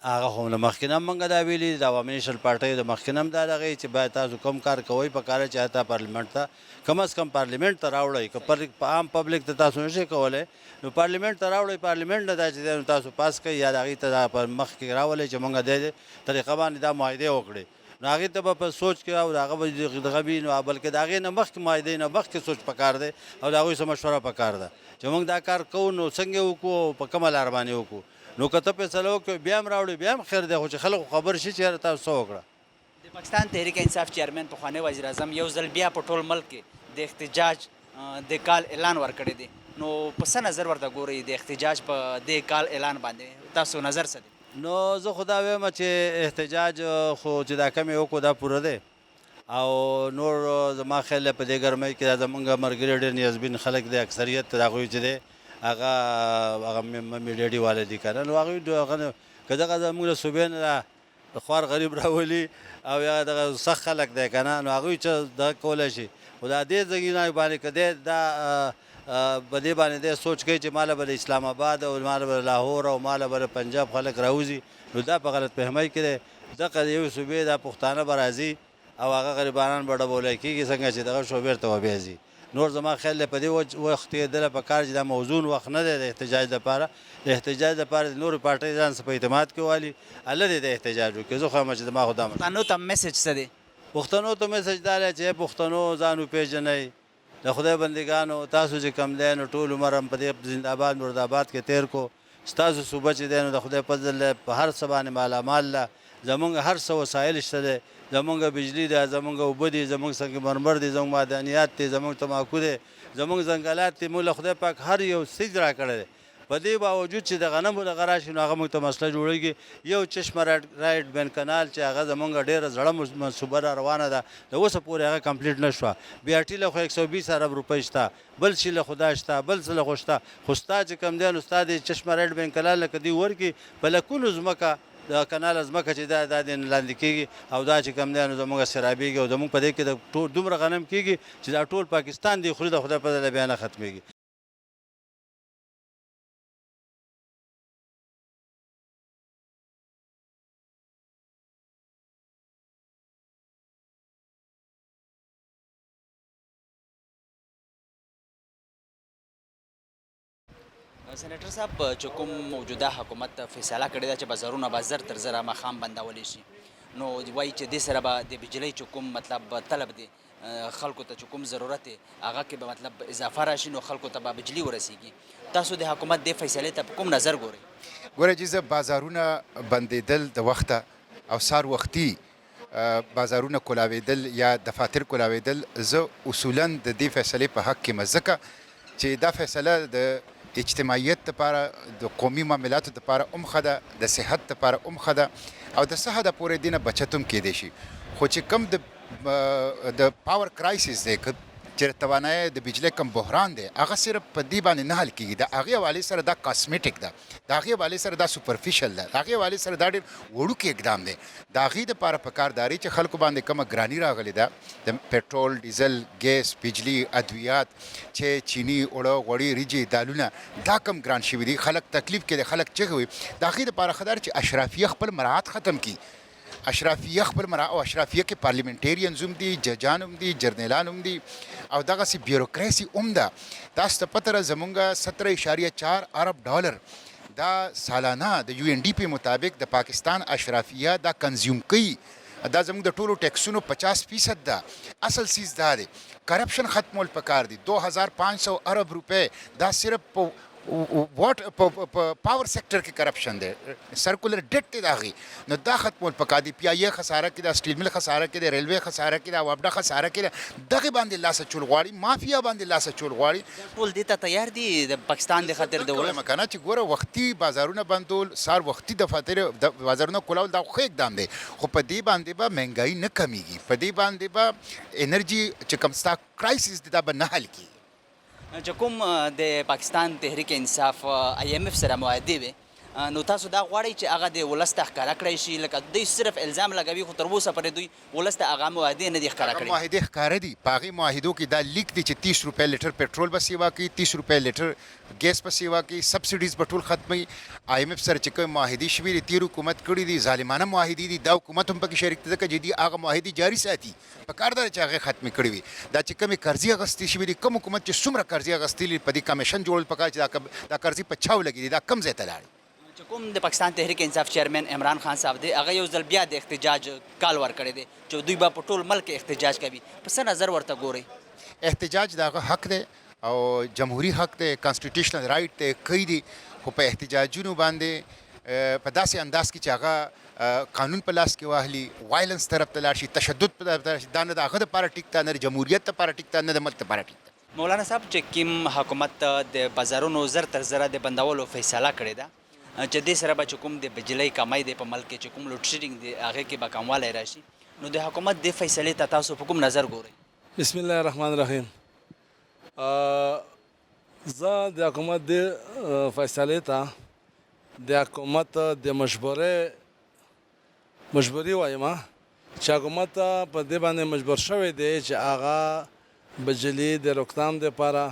S5: هغه خو له مخکې نه هم موږ دا ویلي د عوامي نیشنل پارټۍ د مخکې نه هم دا دغه چې باید تاسو کوم کار کوئ په کار چې حتی پارلیمنټ ته کم از کم پارلیمنټ ته راوړئ که په عام پبلک ته تاسو نشئ کولی نو پارلیمنٹ ته راوړئ پارلیمنٹ نه دا چې دی نو تاسو پاس کوئ یا د هغې ته دا په مخکې راولئ چې موږ د طریقه باندې دا معاهدې وکړې نو هغې ته به په سوچ کې او د هغه به دغه وي نو بلکې د هغې نه مخکې معاهدې نه مخکې سوچ پکار دی او د هغوی څه مشوره پکار ده چې موږ دا کار کوو نو څنګه وکړو او په کومه لار باندې وکړو نو که ته فیصله وکړې بیا هم راوړې بیا هم خیر دی خو چې خلکو خبر شي چې یاره تاسو څه وکړه
S1: د پاکستان تحریک انصاف چیرمن پخوانی وزیر اعظم یو ځل بیا په ټول ملک کې د احتجاج د کال اعلان ورکړی دی نو په څه نظر ورته ګورئ د احتجاج په دې کال اعلان باندې تاسو نظر څه دی
S5: نو زه خو دا وایم چې احتجاج خو چې دا کم یې وکړو دا پوره دی او نور زما خیال په دې ګرمۍ کې دا زمونږ ملګري ډېر نیازبین خلک دی اکثریت د هغوی چې دی هغه ممي ډیډي والا دي که نه نو هغوی که دغه زموږ له صوبې نه خوار غریب راولي او یا دغه سخت خلک دی که نه نو هغوی چې دغه کولی شي خو دا دې ځایونه باندې که دی دا په دې باندې دی سوچ کوي چې ماله به د اسلام آباد او ماله به لاهور او ماله به د پنجاب خلک راوځي نو دا په غلط فهمۍ کې دی دغه د یوې صوبې دا پښتانه به راځي او هغه غریبانان به ډبولی کېږي څنګه چې دغه شو بېرته به بیا ځي نور زما خیال دی په دې وخت کې دله پکار چې دا موزون وخت نه دی د احتجاج لپاره د احتجاج لپاره د نورو پارټۍ ځان څه په اعتماد کې والي الله دې د احتجاج وکړي زه خو یم چې زما خو دا
S1: پښتنو ته میسج څه دی
S5: پښتنو ته میسج دا دی چې پښتنو ځان وپېژنئ د خدای بندګانو تاسو چې کم دی نو ټول عمر هم په دې زنده‌آباد مردآباد کې تیر کو ستاسو صوبه چې دی نو د خدای فضل په هر څه باندې مالامال ده زمونږ هر څه وسایل شته دی زمونږ بجلی ده زمونږ اوبه دي زمونږ سنگ مرمر دي زمونږ معدنیات دي زمونږ تماکو دی زمونږ ځنګلات دي موږ له خدای پاک هر یو څیز راکړی دی په دې باوجود چې د غنمو دغه راشي نو هغه موږ ته مسله جوړېږي یو چشمه رایډ بین کنال چې هغه زمونږ ډېره زړه منصوبه را روانه ده د اوسه پورې هغه کمپلیټ نه شوه بي آر ټي له خو 120 ارب روپۍ شته بل شي له خدا شته بل څه له خو شته خو ستا چې کم دی نو ستا د چشمه رایډ بین کنال لکه دوی ورکړي په لکونو ځمکه د کانال ځمکه چې دا د لاندې کېږي او دا چې کم دی نو زموږ سرابېږي او زموږ په دې کې د دومره غنم کېږي چې دا ټول پاکستان دی خوري د خدای په فضل بیا نه ختمېږي
S1: سینیټر صاحب چې کوم موجوده حکومت فیصله کړې ده چې بازارونه به زر تر زره ماښام بندولی شي نو وایي چې دې سره به د بجلۍ چې کوم مطلب طلب دی خلکو ته چې کوم ضرورت دی هغه کې به مطلب اضافه راشي نو خلکو ته به بجلي ورسیږي تاسو د حکومت دې فیصلې ته په کوم نظر ګورئ
S6: ګوره چې زه بازارونه بندېدل د وخته او سار وختي بازارونه کولاوېدل یا دفاتر کولاوېدل زه اصولا د دې فیصلې په حق کې مځکه چې دا فیصله د اجتماعیت لپاره د قومي معاملاتو لپاره هم ښه ده د صحت لپاره هم ښه ده او د څه حده پورې دې نه بچت هم کیدی شي خو چې کوم د پاور کرایسس دی چې توانایي د بجلی کم بحران دی هغه صرف په دې باندې نه حل کېږي د هغې حوالې سره دا کاسمیټک ده د هغې حوالې سره دا سوپرفیشل ده د هغې حوالې سره دا ډېر وړوکی اقدام دی د هغې دپاره پکار داري چې خلکو باندې کومه ګراني راغلې ده د پټرول ډیزل ګیس بجلی ادویات چې چینی اوړه غوړي ریجې دالونه دا کم ګران شوي دي خلک تکلیف کې دي خلک چغې وي د هغې دپاره ښه ده چې اشرافیه خپل مراعات ختم کړي اشرافیه خپل او اشرافیه کې پارلیمنټیرینز هم دي ججان هم دي جرنیلان هم دي او دغسې بیوروکراسي هم ده تاسو ته پته ده زمونږ 17.4 ارب ډالر دا سالانه د یو ان ډي پي مطابق د پاکستان اشرافیه دا کنزیوم کوي دا زموږ د ټولو ټیکسونو 50% ده اصل چیز دا دی کرپشن ختمول پکار دي 2500 ارب روپے دا صرف واټ په پاور سیکټر کې کرپشن دی سرکولر ډیټ دی د هغې نو دا ختمول پکار دي پي آی اې خساره کې ده سټیل مل خساره کې ده ریلوې خساره کې ده وابډه خساره کې ده دغې باندې لاس اچول غواړي مافیا باندې لاس اچول غواړي
S1: ټول دې ته تیار دي د پاکستان د خاطر د ولس
S6: مکانه چې ګوره وختي بازارونه بندول سار وختي دفاتر بازارونه کولول دا ښه اقدام دی خو په دې باندې به مهنګایي نه کمیږي په دې باندې به انرژي چې کوم ستا کرایسس دی دا به نه حل کیږي
S1: چې کوم د پاکستان تحریک انصاف آی ایم ایف سره معاهدې وي نو تاسو دا غواړئ چې هغه د ولس ته ښکاره کړی شي لکه دوی صرف الزام لګوي خو تر اوسه پورې دوی ولس ته هغه معاهدې نه دي ښکاره کړي
S6: معاهدې ښکاره دي په هغې معاهدو کې دا لیک دی چې 30 روپۍ لیټر پټرول به سیوا کوي 30 روپۍ لیټر ګیس به سیوا کوي سبسډیز به ټول ختموي آی ایم ایف سره چې کوم معاهدې شوي دي تیر حکومت کړي دي ظالمانه معاهدې دي دا حکومت هم پکې شریک دی ځکه چې دوی هغه معاهدې جاري ساتي پکار ده چې هغې ختمې کړي وي دا چې کومې قرضې اخیستې شوي دي کوم حکومت چې څومره قرضې اخیستلي په دې کمیشن جوړول پکار چې دا قرضې په چاو لګي دي دا کم ځای ته لاړې
S1: چې کوم د پاکستان تحریک انصاف چیرمن عمران خان صاحب دی هغه یو ځل بیا د احتجاج کال ورکړی دی چې دوی به په ټول ملک احتجاج کوي په څه نظر ورته ګورئ
S6: احتجاج د هغه حق دی او جمهوری حق دی کانسټیټیوشنل رایټ دی کوي دي خو په احتجاجونو باندې په داسې انداز کې چې هغه قانون په لاس کې واخلي وایلنس طرف ته لاړ شي تشدد په طرف ته دا نه د هغه دپاره ټیک ته نه د جمهوریت دپاره ټیک ته نه د ملک دپاره ټیک ته
S1: مولانا صاحب چې کوم حکومت د بازارونو زر تر زره د بندولو فیصله کړې ده چې دې سره به چې کوم د بجلۍ کمی دی په ملک کې چې کوم لوډ شیډینګ دی هغې کې به کموالی راشي نو د حکومت دې فیصلې ته تاسو په کوم نظر ګورئ
S7: بسم الله الرحمن الرحیم زه د حکومت د فیصلې ته د حکومت د مجبوري وایم چې حکومت په دې باندې مجبور شوی دی چې هغه بجلی د روکتام دپاره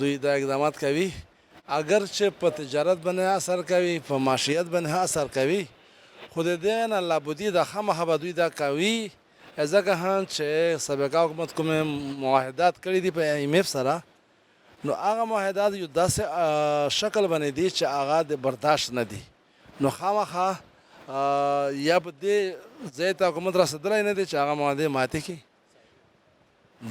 S7: دوی دا اقدامات کوي اگر چې په تجارت باندې اثر کوي په معیشت باندې اثر کوي خو د دې نه لابدي د خامخا به دوی دا کوي ځکه هم چې سابقه حکومت کومې معاهدات کړي دي په IMF سره نو هغه معاهدات یو داسې شکل باندې دي چې هغه د برداشت نه دي نو خامخا یا په دې ځای ته حکومت رسېدلی نه دی چې هغه معاهدې ماتې کړي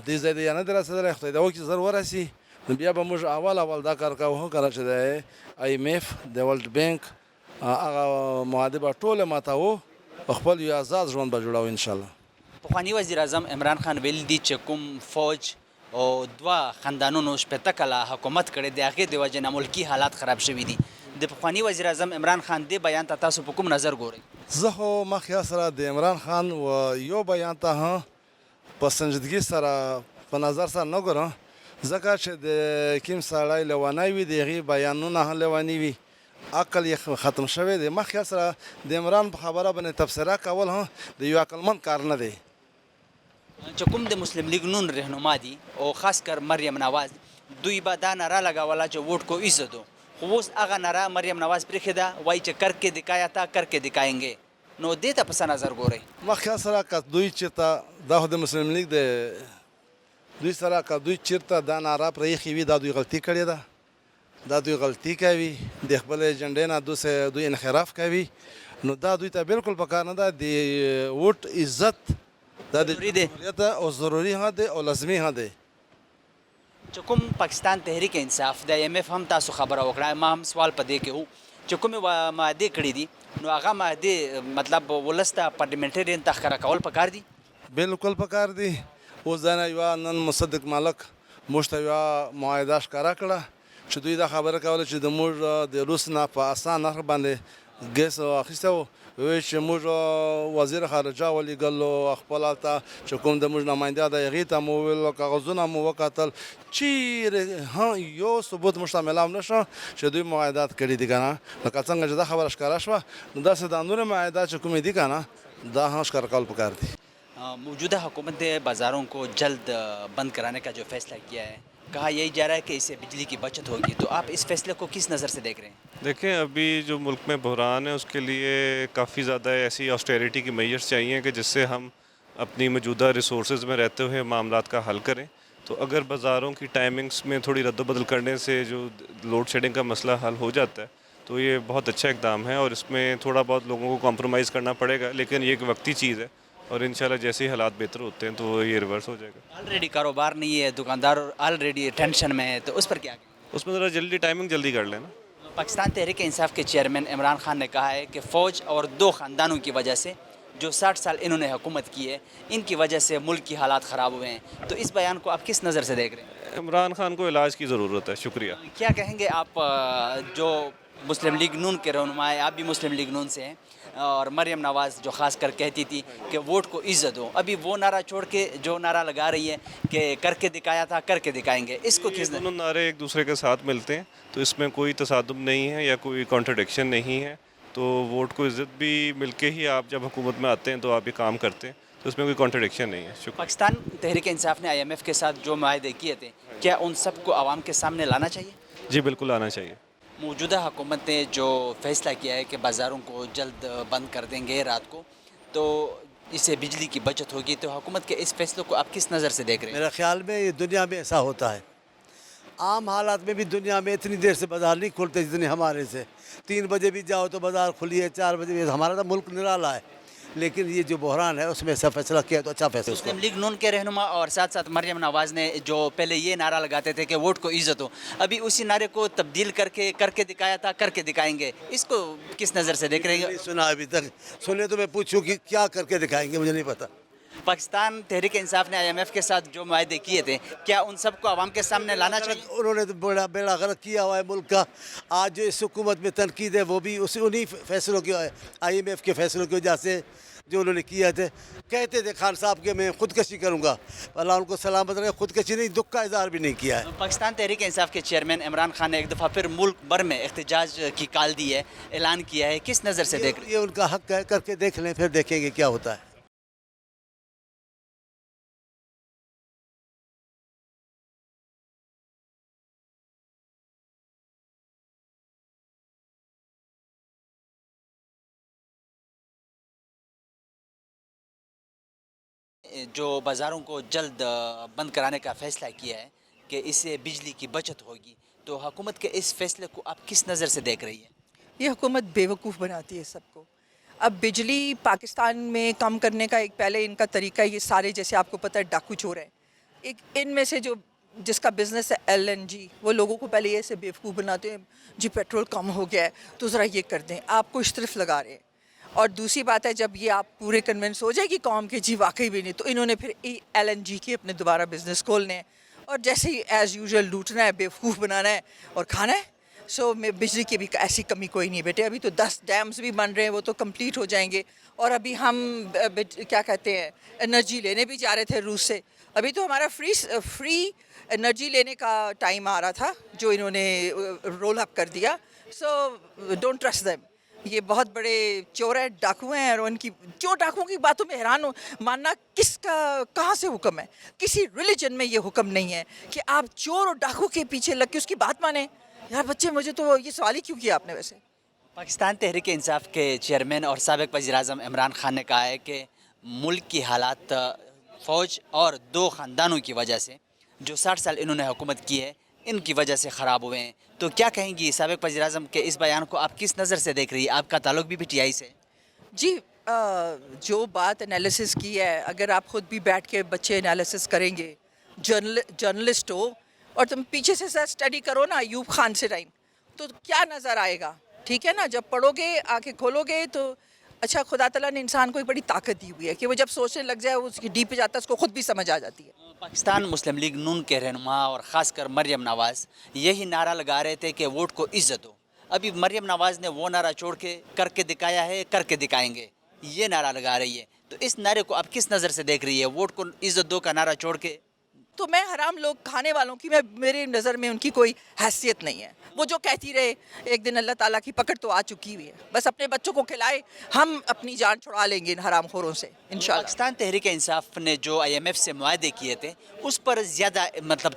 S7: دې ځای ته یا نه دی رسېدلی خدای دې وکړي چې زر ورسي نو بیا به موږ اول دا کار کوو کله چې د IMF د ورلډ بینک هغه معاهدې به ټولې ماتوو او خپل یو آزاد ژوند به جوړوو انشاءالله.
S1: پخوانی وزیر اعظم عمران خان ویل دي چې کوم فوج او دوه خاندانونو شپېته کاله حکومت کړی د هغې د وجې نه ملکي حالات خراب شوي دي. د پخوانی وزیر اعظم عمران خان دې بیان ته تاسو په کوم نظر ګورئ؟
S7: زه خو مخکې سره د عمران خان و یو بیان ته هم په سنجیدګۍ سره په نظر سره نه ګورم ځکه چې د کوم سړی لیونی وي د هغې بیانونه هم لیوني وي عقل یې ختم شوی دی. مخکې سره د عمران په خبره باندې تبصره کول هم د یو عقلمند کار نه دی.
S1: چې کوم د مسلم لیگ نون رهنما دي او خاص کر مریم نواز دوی به دا ناره لګوله چې ووټ کو عزت ہو خو اوس هغه ناره مریم نواز پرېښې ده وایي چې کر کې دکایا تا کر کې دکاینګې نو دې ته په څه نظر ګورئ؟
S7: مخکې سره که دوی چېرته دا خو د مسلم لیگ د دوی سره که دوی چېرته دا ناره پرېښې وي دا دوی غلطي کړې ده دا دوی غلطي کوي د خپل ایجنډې نه دوی انحراف کوي نو دا دوی ته بالکل پکار نه ده د ووټ عزت دا د جمهوریت او ضروري هم دی او لازمي هم دی.
S1: چې کوم پاکستان تحریک انصاف د IMF هم تاسو خبره وکړه ما هم سوال په دې کې و چې کومې معاهدې کړي دي نو هغه معاهدې مطلب ولس ته پارلیمنټرین ته ښکاره کول پکار دي؟
S7: بالکل پکار دي. اوس دا نه یوه نن مصدق مالک موږ ته یوه معاهده ښکاره کړه چې دوی دا خبره کوله چې د موږ د روس نه په اسان نرخ باندې ګیس اخیستی و وایي چې موږ وزیر خارجه ولیږل خپل هلته چې کوم د موږ نماینده ده هغې ته مو وویل کاغذونه مو وکتل چیرې یو ثبوت موږ ته میلاو نه شو چې دوی معاهدات کړي دي که نه لکه څنګه چې دا خبره ښکاره شوه نو داسې دا نورې معاهدات چې کومې دي که نه دا هم ښکاره کول پکار دي.
S1: موجودہ حکومت نے بازاروں کو جلد بند کرانے کا جو فیصلہ کیا ہے کہا یہی جا رہا ہے کہ اس سے بجلی کی بچت ہوگی تو آپ اس فیصلے کو کس نظر سے دیکھ رہے ہیں؟
S8: دیکھیں ابھی جو ملک میں بحران ہے اس کے لیے کافی زیادہ ایسی آسٹیریٹی کی میئرز چاہیے کہ جس سے ہم اپنی موجودہ ریسورسز میں رہتے ہوئے معاملات کا حل کریں. تو اگر بازاروں کی ٹائمنگز میں تھوڑی رد و بدل کرنے سے جو لوڈ شیڈنگ کا مسئلہ حل ہو جاتا ہے تو یہ بہت اچھا اقدام ہے اور اس میں تھوڑا بہت لوگوں کو کمپرومائز کرنا پڑے گا لیکن یہ ایک وقتی چیز ہے اور انشاءاللہ جیسے ہی حالات بہتر ہوتے ہیں تو یہ ریورس ہو جائے گا.
S1: آلریڈی کاروبار نہیں ہے دکاندار آلریڈی ٹینشن میں ہے تو اس پر کیا کہیں؟
S8: اس میں ذرا جلدی ٹائمنگ جلدی کر لینا.
S1: پاکستان تحریک انصاف کے چیئرمین عمران خان نے کہا ہے کہ فوج اور دو خاندانوں کی وجہ سے جو 60 سال انہوں نے حکومت کی ہے ان کی وجہ سے ملک کی حالات خراب ہوئے ہیں تو اس بیان کو آپ کس نظر سے دیکھ رہے ہیں؟
S8: عمران خان کو علاج کی ضرورت ہے. شکریہ.
S1: کیا کہیں گے آپ جو مسلم لیگ نون کے رہنما ہیں آپ بھی مسلم لیگ نون سے ہیں اور مریم نواز جو خاص کر کہتی تھی کہ ووٹ کو عزت دو ابھی وہ نعرہ چھوڑ کے جو نعرہ لگا رہی ہے کہ کر کے دکھایا تھا کر کے دکھائیں گے اس کو کس
S8: دونوں نعرے ایک دوسرے کے ساتھ ملتے ہیں تو اس میں کوئی تصادم نہیں ہے یا کوئی کانٹرڈکشن نہیں ہے. تو ووٹ کو عزت بھی مل کے ہی آپ جب حکومت میں آتے ہیں تو آپ یہ کام کرتے ہیں تو اس میں کوئی کانٹرڈکشن نہیں ہے. شکریہ.
S1: پاکستان تحریک انصاف نے IMF کے ساتھ جو معاہدے کیے تھے کیا ان سب کو عوام کے سامنے لانا چاہیے؟
S8: جی بالکل آنا چاہیے.
S1: موجودہ حکومت نے جو فیصلہ کیا ہے کہ بازاروں کو جلد بند کر دیں گے رات کو تو اس سے بجلی کی بچت ہوگی تو حکومت کے اس فیصلے کو آپ کس نظر سے دیکھ رہے ہیں؟
S9: میرا خیال میں یہ دنیا میں ایسا ہوتا ہے عام حالات میں بھی دنیا میں اتنی دیر سے بازار نہیں کھلتے جتنی ہمارے سے 3 بجے بھی جاؤ تو بازار کھلی ہے 4 بجے بھی. ہمارا تو ملک نرالا ہے لیکن یہ جو بحران ہے اس میں ایسا فیصلہ کیا تو اچھا فیصلہ.
S1: مسلم لیگ نون کے رہنما اور ساتھ ساتھ مریم نواز نے جو پہلے یہ نعرہ لگاتے تھے کہ ووٹ کو عزت ہو ابھی اسی نعرے کو تبدیل کر کے دکھایا تھا کر کے دکھائیں گے اس کو کس نظر سے دیکھ رہے ہیں؟
S9: نہیں سنا ابھی تک سنے تو میں پوچھوں کہ کیا کر کے دکھائیں گے مجھے نہیں پتا.
S1: پاکستان تحریک انصاف نے IMF کے ساتھ جو معاہدے کیے تھے کیا ان سب کو عوام کے سامنے لانا چاہیے؟
S9: انہوں نے تو بڑا بیڑا غرق کیا ہوا ہے ملک کا. آج جو اس حکومت میں تنقید ہے وہ بھی انہی فیصلوں کی IMF کے فیصلوں کی وجہ سے جو انہوں نے کیا تھے. کہتے تھے خان صاحب کہ میں خودکشی کروں گا اللہ ان کو سلامت رہے خودکشی نہیں دکھ کا اظہار بھی نہیں کیا ہے.
S1: پاکستان تحریک انصاف کے چیئرمین عمران خان نے ایک دفعہ پھر ملک بھر میں احتجاج کی کال دی ہے اعلان کیا ہے کس نظر سے دیکھ رہے ہیں؟
S9: یہ ان کا حق ہے کر کے دیکھ لیں پھر دیکھیں گے کیا ہوتا ہے.
S1: جو بازاروں کو جلد بند کرانے کا فیصلہ کیا ہے کہ اس سے بجلی کی بچت ہوگی، تو حکومت کے اس فیصلے کو آپ کس نظر سے دیکھ رہی ہے؟
S10: یہ حکومت بیوقوف بناتی ہے سب کو. اب بجلی پاکستان میں کم کرنے کا ایک پہلے ان کا طریقہ، یہ سارے جیسے آپ کو پتہ ہے ڈاکو چور ہیں، ایک ان میں سے جو جس کا بزنس ہے LNG، وہ لوگوں کو پہلے ایسے بیوقوف بناتے ہیں جی پیٹرول کم ہو گیا ہے تو ذرا یہ کر دیں، آپ کو اس طرف لگا رہے ہیں. اور دوسری بات ہے جب یہ آپ پورے کنونس ہو جائے گی قوم کے جی واقعی بھی نہیں، تو انہوں نے پھر LNG کے اپنے دوبارہ بزنس کھولنے ہیں اور جیسے ہی ایز یوزول لوٹنا ہے، بیوقوف بنانا ہے اور کھانا ہے. سو میں بجلی کی بھی ایسی کمی کوئی نہیں بیٹے. ابھی تو 10 ڈیمز بھی بن رہے ہیں، وہ تو کمپلیٹ ہو جائیں گے. اور ابھی ہم کیا کہتے ہیں انرجی لینے بھی جا رہے تھے روس سے. ابھی تو ہمارا فری انرجی لینے کا ٹائم آ رہا تھا جو انہوں نے رول اپ کر دیا. سو ڈونٹ ٹرسٹ دیم. یہ بہت بڑے چور ہیں، ڈاکو ہیں، اور ان کی جو ڈاکوؤں کی باتوں میں حیران ہو ماننا کس کا کہاں سے حکم ہے. کسی ریلیجن میں یہ حکم نہیں ہے کہ آپ چور اور ڈاکو کے پیچھے لگ کے اس کی بات مانیں. یار بچے مجھے تو یہ سوال ہی کیوں کیا آپ نے ویسے؟
S1: پاکستان تحریک انصاف کے چیئرمین اور سابق وزیر اعظم عمران خان نے کہا ہے کہ ملک کی حالات فوج اور 2 خاندانوں کی وجہ سے جو 60 سال انہوں نے حکومت کی ہے ان کی وجہ سے خراب ہوئے ہیں. تو کیا کہیں گی سابق وزیر اعظم کے اس بیان کو آپ کس نظر سے دیکھ رہی ہے؟ آپ کا تعلق بھی PTI سے.
S10: جی جو بات انالیسس کی ہے، اگر آپ خود بھی بیٹھ کے بچے انالیسس کریں گے، جرنلسٹ ہو اور تم پیچھے سے اسٹڈی کرو نا ایوب خان سے ٹائم، تو کیا نظر آئے گا؟ ٹھیک ہے نا، جب پڑھو گے آنکھیں کھولو گے تو اچھا خدا تعالیٰ نے انسان کو ایک بڑی طاقت دی ہوئی ہے کہ وہ جب سوچنے لگ جائے وہ اس کی ڈی پہ جاتا ہے، اس کو خود بھی سمجھ آ جاتی ہے.
S1: پاکستان مسلم لیگ نون کے رہنما اور خاص کر مریم نواز یہی نعرہ لگا رہے تھے کہ ووٹ کو عزت دو. ابھی مریم نواز نے وہ نعرہ چھوڑ کے کر کے دکھایا ہے، کر کے دکھائیں گے، یہ نعرہ لگا رہی ہے. تو اس نعرے کو آپ کس نظر سے دیکھ رہی ہے؟ ووٹ کو عزت دو کا نعرہ چھوڑ کے.
S10: تو میں حرام لوگ کھانے والوں کی میرے نظر میں ان کی کوئی حیثیت نہیں ہے. وہ جو کہتی رہے ایک دن اللہ تعالیٰ کی پکڑ تو آ چکی ہوئی ہے. بس اپنے بچوں کو کھلائے، ہم اپنی جان چھڑا لیں گے ان حرام خوروں سے انشاءاللہ.
S1: پاکستان تحریک انصاف نے جو IMF سے معاہدے کیے تھے اس پر زیادہ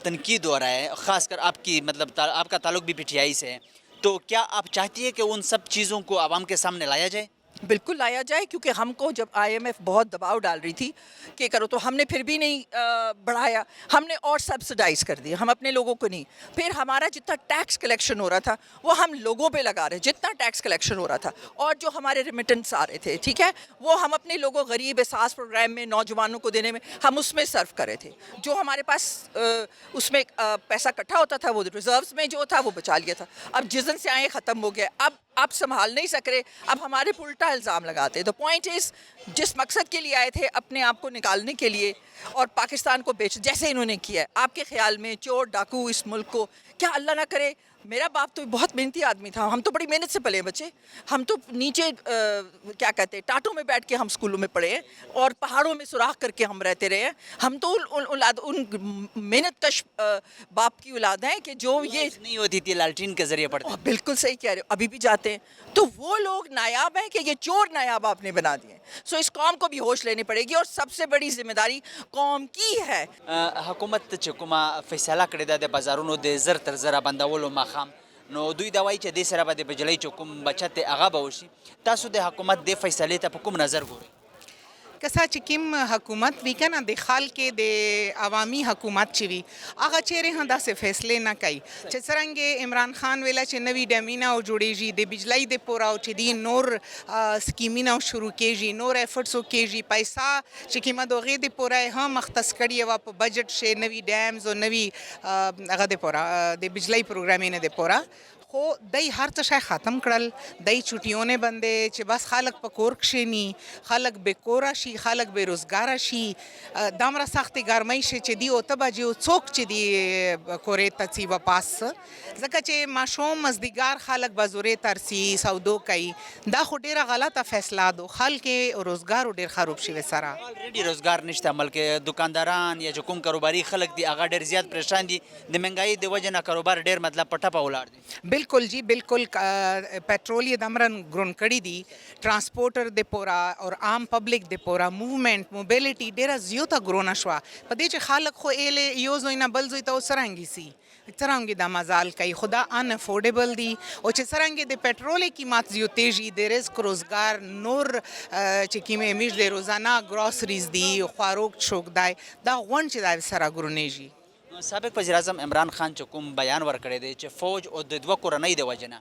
S1: تنقید ہو رہا ہے، خاص کر آپ کی آپ کا تعلق بھی PTI سے ہے. تو کیا آپ چاہتی ہے کہ ان سب چیزوں کو عوام کے سامنے لایا جائے؟
S10: بالکل لایا جائے، کیونکہ ہم کو جب IMF بہت دباؤ ڈال رہی تھی کہ کرو تو ہم نے پھر بھی نہیں بڑھایا، ہم نے اور سبسڈائز کر دیا، ہم اپنے لوگوں کو نہیں. پھر ہمارا جتنا ٹیکس کلیکشن ہو رہا تھا وہ ہم لوگوں پہ لگا رہے، جتنا ٹیکس کلیکشن ہو رہا تھا اور جو ہمارے ریمیٹنس آ رہے تھے، ٹھیک ہے، وہ ہم اپنے لوگوں غریب احساس پروگرام میں نوجوانوں کو دینے میں ہم اس میں صرف کر رہے تھے. جو ہمارے پاس اس میں پیسہ اکٹھا ہوتا تھا وہ ریزروز میں جو تھا وہ بچا لیا تھا. اب جس دن سے آئے ختم ہو گیا، اب آپ سنبھال نہیں سک رہے، اب ہمارے پر الٹا الزام لگاتے. دا پوائنٹ از جس مقصد کے لیے آئے تھے اپنے آپ کو نکالنے کے لیے اور پاکستان کو بیچ جیسے انہوں نے کیا ہے، آپ کے خیال میں چور ڈاکو اس ملک کو، کیا اللہ نہ کرے، میرا باپ تو بہت محنتی آدمی تھا، ہم تو بڑی محنت سے پلے ہیں بچے، ہم تو نیچے کیا کہتے ہیں ٹاٹوں میں بیٹھ کے ہم اسکولوں میں پڑھے ہیں اور پہاڑوں میں سوراخ کر کے ہم رہتے رہے ہیں. ہم تو ان محنت کش باپ کی اولاد ہیں کہ جو یہ
S1: نہیں ہوتی تھی لالٹین کے ذریعے پڑھتے.
S10: بالکل صحیح کہہ رہے ہو، ابھی بھی جاتے ہیں. تو وہ لوگ نایاب ہیں کہ یہ چور نایاب آپ نے بنا دیے. سو اس قوم کو بھی ہوش لینی پڑے گی اور سب سے بڑی ذمہ داری قوم کی ہے.
S1: حکومت چې کومه فیصله کړې ده د بازارونو د زر تر زره بندولو ماښام، نو دوی دا وایي چې دې سره به د بجلۍ چې کوم بچت دی هغه به وشي. تاسو د حکومت دې فیصلې ته په کوم نظر ګورئ؟
S11: کسا چې کوم حکومت وی کنه د خال کې د عوامي حکومت چې وي هغه چیرې هم داسې فیصلې نه کوي چې څرنګه عمران خان ویله چې نوی ډیمینه او جوړیږي د بجلی د پورا او چې دی نور سکیمینه شروع کیږي، نور ایفرټس کیږي، پیسہ چې کومه دغه د پورا هم مختص کړي و په بجټ شه نوی ډیمز او نوی هغه د پورا د بجلی پروګرامینه د پورا خو دای هر څه شای ختم کړل. دای چټیونه بندې چې بس خلک په کور کښینی، خلک بے کوره شي، خلک بے روزګاره شي، دمره سختې ګرمۍ شي چې دی او ته بجې او څوک چې دی کورې ته ځي واپس، ځکه چې ماشوم مزدیګار خلک به زورې ترسي سودو کوي. دا خو ډېره غلطه فیصله ده. خلک روزګار ډېر خراب شوی سره،
S1: الریډي روزګار نشته، بلکې دکانداران یا چې کوم کاروباري خلک دي هغه ډېر زیات پریشان دي، د مهنګایي د وجې نه کاروبار ډېر په ټپه ولاړ دي.
S11: بالکل جی بالکل. پیټرول یې دمرن ګرون کړي دي، ټرانسپورټر د پورا او عام پبلک د پورا موومنٹ موبیلیټي ډیره زیاته ګرونه شوه. په دې چې خلک خو ایله یو ځای نه بل ځای ته وسرنګي سي څرنګه د مزال کوي خدا ان افورډیبل دي او چې څرنګه د پټرول قیمت زیاتېږي د رزق روزګار نور چې کومې میش د روزانه ګروسریز دي خواروک شوک دی دا غون چې د سره ګرونیږي.
S1: سابق وزیر اعظم عمران خان چې کوم بیان ورکړی دی چې فوج او د دوه کورنۍ د وجنه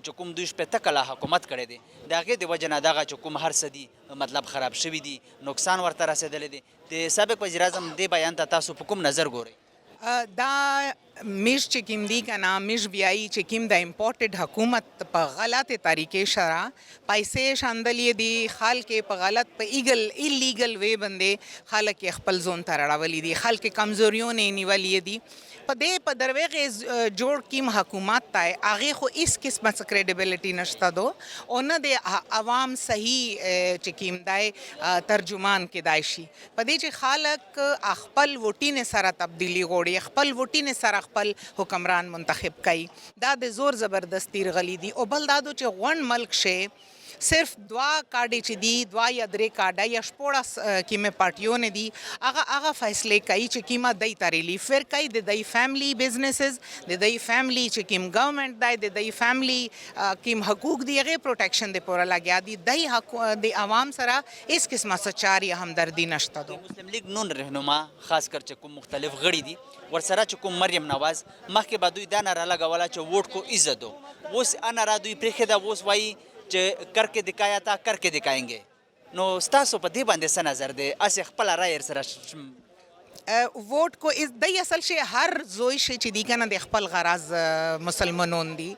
S1: چې کوم دوی شپېته کاله حکومت کړی دی د هغې د وجه نه دغه چې کوم هر څه دي مطلب خراب شوي دي نقصان ورته رسېدلی دی د سابق وزیر اعظم دې بیان ته تاسو په کوم نظر ګورئ؟
S11: دا میش چې کوم دی که نه میش بیایي چې کوم د امپورټډ حکومت په غلطې طریقې سره پیسې شاندلې دي خلک په غلط په ایلیګل وی باندې خلک خپل ځون ته راوړي دي خلک کمزوریونه نیولې دي په دې په دروغې جوړ کیم حکومت ته هغې خو هیڅ قسمه څه کریډیبلټي نشته دو او نه د عوام صحیح چې کیم دی ترجمان کیدای شي په دې چې خلک خپل ووټینې سره تبدیلي غواړي خپل ووټینې سره خپل حکمران منتخب کوي دا د زور زبردستی رغلی دي او بل دا دو چې غون ملک شي صرف دوا کارډې چې دي دوا یا درې کارډه یا شپوړه کیمه پارټیونه دي هغه فیصلې کوي چې کیمه دای ته ریلیف ورکوي د دای فیملی بزنسز د دای فیملی چې کیم ګورنمنت دی د دای فیملی کیم حقوق دی هغې پروټیکشن د پوره لګیا دي دای د عوام سره هیڅ قسمه سچار یا همدردي نشته دو.
S1: مسلم لیگ نون رهنما خاص کر چې کوم مختلف غړي دي ورسره چې کوم مریم نواز مخکې به دوی دا ناره لګوله چې ووټ کو عزت دو اوس ناره دوی پرېښې ده اوس وایي چې کر کې دکایا تا کر کې دکاینګې نو ستاسو په دې باندې څه نظر دی هسې خپله رایې سره
S11: ووټ کو دی اصل شي هر زوی شي چې دی که نه د خپل غرض مسلمانون دي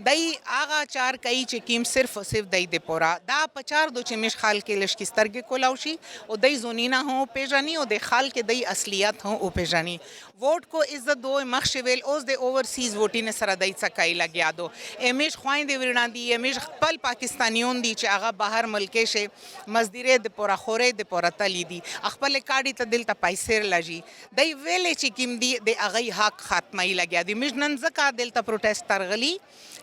S11: دی هغه چار کوي چې کیم صرف او صرف دی د پورا دا په چار دو چې میش خال کې لشکي سترګې کولاو شي او دی زونینا هم پیژني او د خال کې دی اصلیت هم پیژني ووټ کو عزت دو مخ شویل اوس د اوورسیز ووټینې سره دی څکای لګیا دو امیش خویندې ورنا دي امیش خپل پاکستانیون دي چې هغه بهر ملکې شي مزدورې د پورا خورې د پورا تلی دي خپل کاډي ته دلته پیسې لږي دی ویلې چې کیم دي د هغې حق خاتمه لګیا دي میش نن ځکه دلته پروټیسټ ترغلي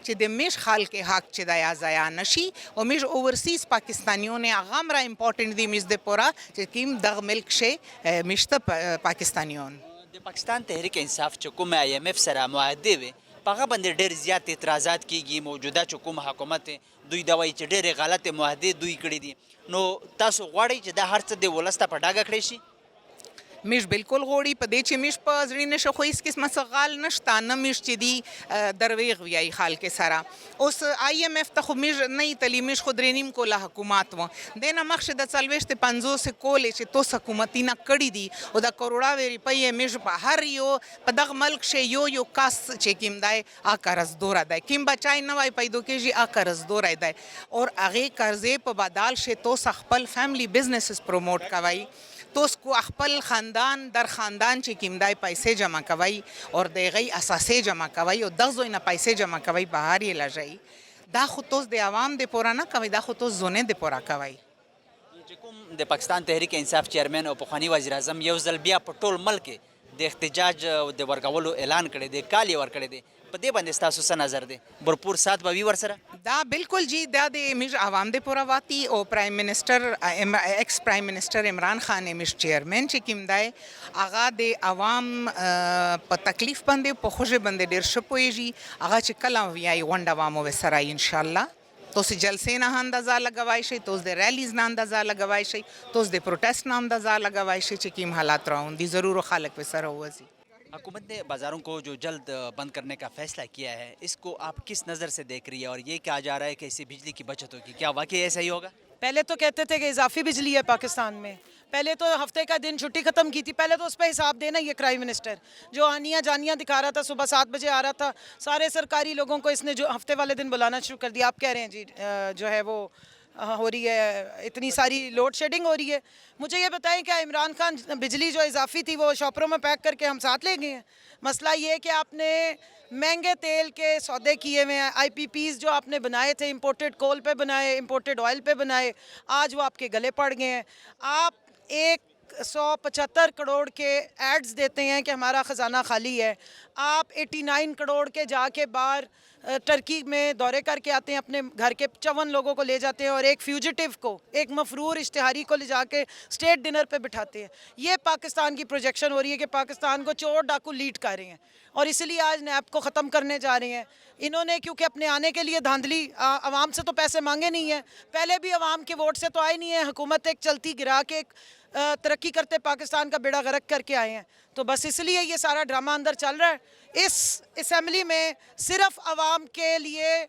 S11: چې د میش خلک حق چې دا یا ضایع نشي او میش اوورسیز پاکستانیونه هغه هم را امپورټنټ دي میش د پورا چې کوم دغه ملک شي میشته پاکستانیون
S1: د پاکستان تحریک انصاف چې کوم آی ایم ایف سره معاهدې وي په هغه باندې ډېر زیات اعتراضات کیږي موجوده چې کوم حکومت دوی دا وایي چې ډېرې غلطې معاهدې دوی کړي دي نو تاسو غواړئ چې دا هر څه د ولس ته په ډاګه کړی شي
S11: میش بالکل غوړي په دې چې میش په زړه نشه خو هیڅ قسمه څه غال نشته نه میش چې دی درویغ ویایي خلک سره اوس آی ایم ایف ته خو میش نه تلی میش خو درې نیم کوله حکومت و دی نه مخکې د 40-50 کولې چې توس حکومتي نه کړي دي او د کروڑاوې روپۍ میش په هر یو په دغه ملک شي یو کس چې کیم دی قرضدوره دی کیم بچای نه وای پیدا کېږي قرضدوره دی اور هغې قرضې په بدال شي توس خپل فیملی بزنسز پروموټ کوي توس کو خپل خاندان در خاندان چې کیم دی پیسې جمع کوي اور د هغې اساسې جمع کوي او دغه ځای نه پیسې جمع کوي بهر یې لږوي دا خو توس د عوام د پوره نه کوي دا خو توس زونې د پوره کوي
S1: چې کوم د پاکستان تحریک انصاف چیرمن او پخواني وزیر اعظم یو ځل بیا په ټول ملک د احتجاج د ورکولو اعلان کړی دی کال یې ورکړی دی په دې باندې ستاسو څه نظر دی بھرپور سات به وي ورسره
S11: دا بالکل جی دا د میش عوام د پوره واتی او پرایم منسٹر ایکس پرایم منسٹر عمران خان میش چیرمن چې کیم دی هغه د عوام په تکلیف باندې په خوږه باندې ډیر ښه پوهیږي هغه چې کله ویایي غونډه عوامو وسره ان شاء الله توس جلسې نه اندازه لګوای شي توس د ریلیز نه اندازه لګوای شي توس د پروٹیسٹ نه اندازه لګوای شي چې کیم حالات راوندي ضرور خلک وسره وځي
S1: حکومت نے بازاروں کو جو جلد بند کرنے کا فیصلہ کیا ہے اس کو آپ کس نظر سے دیکھ رہی ہے اور یہ کہا جا رہا ہے کہ اس سے بجلی کی بچت ہوگی کیا واقعی ایسا ہی ہوگا
S12: پہلے تو کہتے تھے کہ اضافی بجلی ہے پاکستان میں پہلے تو ہفتے کا دن چھٹی ختم کی تھی پہلے تو اس پہ حساب دینا یہ پرائم منسٹر جو آنیاں جانیاں دکھا رہا تھا صبح 7 بجے آ رہا تھا سارے سرکاری لوگوں کو اس نے جو ہفتے والے دن بلانا شروع کر دیا آپ کہہ رہے ہیں جی جو ہے وہ ہو رہی ہے اتنی ساری لوڈ شیڈنگ ہو رہی ہے مجھے یہ بتائیں کہ عمران خان بجلی جو اضافی تھی وہ شاپروں میں پیک کر کے ہم ساتھ لے گئے ہیں مسئلہ یہ کہ آپ نے مہنگے تیل کے سودے کیے ہوئے ہیں آئی پی پیز جو آپ نے بنائے تھے امپورٹڈ کول پہ بنائے امپورٹڈ آئل پہ بنائے آج وہ آپ کے گلے پڑ گئے ہیں آپ 175 کروڑ کے ایڈز دیتے ہیں کہ ہمارا خزانہ خالی ہے آپ 89 کروڑ کے جا کے باہر टर्की में दौरे करके आते हैं, अपने घर के 54 लोगों को ले जाते हैं और एक फ्यूजिटिव को, एक मफरूर इश्तिहारी को ले जाके स्टेट डिनर पे बिठाते हैं। ये पाकिस्तान की प्रोजेक्शन हो रही है कि पाकिस्तान को चोर डाकू लीड कर रहे हैं और इसलिए आज नैब को ख़त्म करने जा रहे हैं इन्होंने, क्योंकि अपने आने के लिए धांधली, आवाम से तो पैसे मांगे नहीं हैं, पहले भी आवाम के वोट से तो आए नहीं है, हुकूमत एक चलती गिरा के एक तरक्की करते पाकिस्तान का बेड़ा गर्क करके आए हैं, तो बस इसलिए ये सारा ड्रामा अंदर चल रहा है। इस असम्बली में सिर्फ आवाम के लिए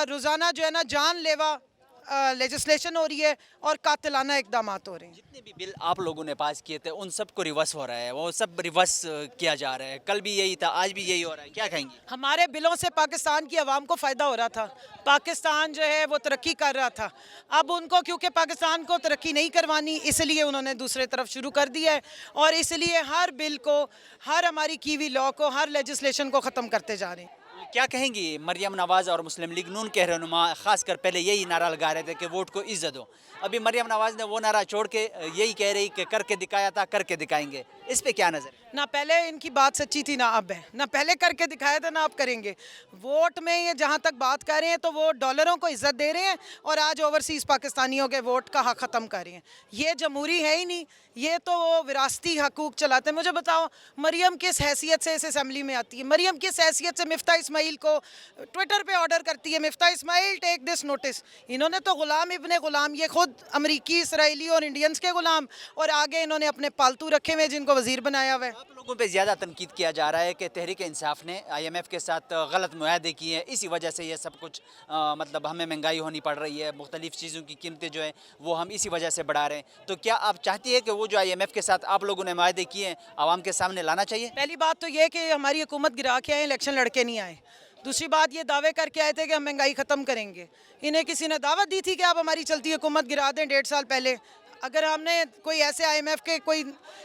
S12: रोज़ाना जो है ना जानलेवा लेजिस्लेशन हो रही है और कातिलाना इकदाम हो रहे हैं।
S1: जितने भी बिल आप लोगों ने पास किए थे उन सब को रिवर्स हो रहा है, वो सब रिवर्स किया जा रहा है, कल भी यही था, आज भी यही हो रहा है, क्या कहेंगे?
S12: हमारे बिलों से पाकिस्तान की आवाम को फ़ायदा हो रहा था, पाकिस्तान जो है वो तरक्की कर रहा था, अब उनको क्योंकि पाकिस्तान को तरक्की नहीं करवानी इसलिए उन्होंने दूसरे तरफ शुरू कर दिया है और इसलिए हर बिल को, हर हमारी कीवी लॉ को, हर लेजिस्लेशन को ख़त्म करते जा रहे हैं।
S1: क्या कहेंगी मरियम नवाज़ और मुस्लिम लीग नून के रहनुमा खासकर पहले यही नारा लगा रहे थे कि वोट को इज्जत दो, अभी मरियम नवाज़ ने वो नारा छोड़ के यही कह रही कि करके दिखाया था, करके दिखाएंगे, इस पे क्या नज़र?
S12: ना पहले इनकी बात सच्ची थी ना अब है, ना पहले करके दिखाया था ना अब करेंगे। वोट में ये जहाँ तक बात कर रहे हैं तो वो डॉलरों को इज्जत दे रहे हैं और आज ओवरसीज़ पाकिस्तानियों के वोट का हक ख़त्म कर रहे हैं। ये जमहूरी है ही नहीं, ये तो वो विरासती हकूक़ चलाते हैं। मुझे बताओ मरियम किस हैसियत से इस असम्बली में आती है? मरियम किस हैसियत से मिफ्ता इस्माइल को ट्विटर पे ऑर्डर करती है, मिफ्ता इस्माइल टेक दिस नोटिस? इन्होंने तो ग़ुलाम इब्ने ग़ुलाम, ये खुद अमरीकी, इसराइली और इंडियंस के ग़ुलाम और आगे इन्होंने अपने पालतू रखे हुए जिनको वज़ीर बनाया हुआ है।
S1: आप लोगों पे ज़्यादा तनकीद किया जा रहा है कि तहरीक इंसाफ ने IMF के साथ गलत मुआहदे किए हैं, इसी वजह से ये सब कुछ मतलब हमें महंगाई होनी पड़ रही है, मुख्तलिफ़ चीज़ों की कीमतें जो है वो हम इसी वजह से बढ़ा रहे हैं। तो क्या आप चाहती है कि वो जो IMF के साथ आप लोगों ने मुआहदे किए हैं आवाम के सामने लाना चाहिए?
S12: पहली बात तो ये कि हमारी हुकूमत गिरा के आए, इलेक्शन लड़के नहीं आए। दूसरी बात ये दावे करके आए थे कि हम महंगाई ख़त्म करेंगे। इन्हें किसी ने दावत दी थी कि आप हमारी चलती हुकूमत गिरा दें 1.5 साल पहले? अगर हमने कोई ऐसे IMF के कोई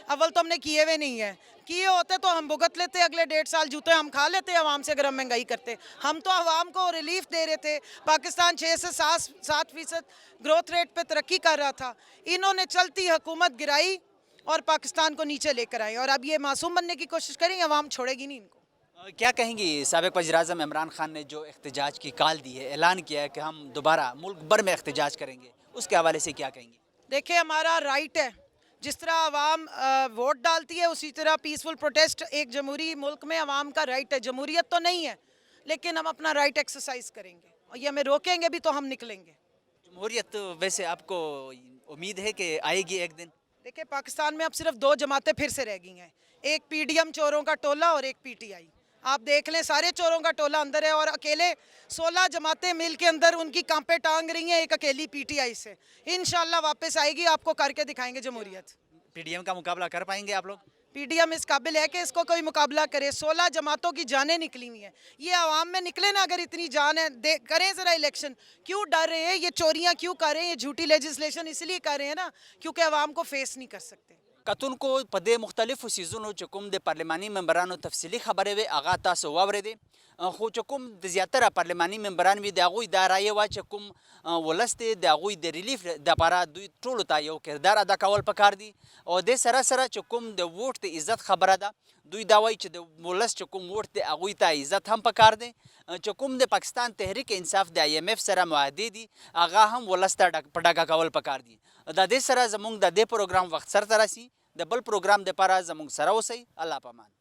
S12: अव्वल तो हमने किए हुए नहीं है, किए होते तो हम भुगत लेते, अगले 1.5 साल जूते हम खा लेते आवाम से अगर हम महंगाई करते। हम तो आवाम को रिलीफ दे रहे थे, पाकिस्तान 6 से 7% ग्रोथ रेट पे तरक्की कर रहा था, इन्होंने चलती हुकूमत गिराई और पाकिस्तान को नीचे लेकर आए और अब ये मासूम बनने की कोशिश करेंगे, आवाम छोड़ेगी नहीं इनको।
S1: क्या कहेंगी साबिक़ वज़ीर-ए-आज़म इमरान खान ने जो एहतजाज की काल दी है, ऐलान किया है कि हम दोबारा मुल्क भर में एहतजाज करेंगे, उसके हवाले से क्या कहेंगे?
S12: देखिए हमारा राइट है, जिस तरह आवाम वोट डालती है उसी तरह पीसफुल प्रोटेस्ट एक जमहूरी मुल्क में आवाम का राइट है। जमहूरियत तो नहीं है लेकिन हम अपना राइट एक्सरसाइज करेंगे और ये हमें रोकेंगे भी तो हम निकलेंगे।
S1: जमहूरियत वैसे आपको उम्मीद है कि आएगी एक दिन?
S12: देखिए पाकिस्तान में अब सिर्फ 2 जमातें फिर से रह गई हैं, एक PDM चोरों का टोला और एक PTI। आप देख लें सारे चोरों का टोला अंदर है और अकेले 16 जमातें मिल के अंदर उनकी कांपे टांग रही हैं एक अकेली PTI से। इंशाल्लाह वापस आएगी, आपको करके दिखाएंगे जमहूरियत।
S1: PDM का मुकाबला कर पाएंगे आप लोग?
S12: PDM इस काबिल है कि इसको कोई मुकाबला करे। 16 जमातों की जानें निकली हुई हैं, ये आवाम में निकले ना, अगर इतनी जान है करें ज़रा इलेक्शन। क्यों डर रहे हैं, ये चोरियाँ क्यों कर रहे हैं, ये झूठी लेजिस्लेशन इसलिए कर रहे हैं ना क्योंकि आवाम को फेस नहीं कर सकते।
S1: कतुन को पदे मुख्तलिफ सीज़नों चकुम दे पार्लिमानी मेंबरानों तफसीली खबरें वे आगा तासो वावरे खो चकुम ज़्यादातर पार्लिमानी मेंबरान भी दागुई दाराये वा चकुम वलस्ते दागुई दे रिलीफ दपारा दुई टोल तायो किरदार अदा कावल पकार दी और दे सरासरा चकुम दे वोट ते इज्जत खबर दा दुई दावाई च दे वलस चकुम वोट ते आगुई ता इज्जत हम पकार दे चकुम दे पाकिस्तान तहरीक इंसाफ दे IMF सरा मुआहदे दी आगा हम वलस्ता पटाका कावल पकार दी दा दे सरा जमुंग दा दे प्रोग्राम वक्त सर तरसी द बल प्रोग्राम दे पारा जमुंग सरा ओसई अल्लाह पमान।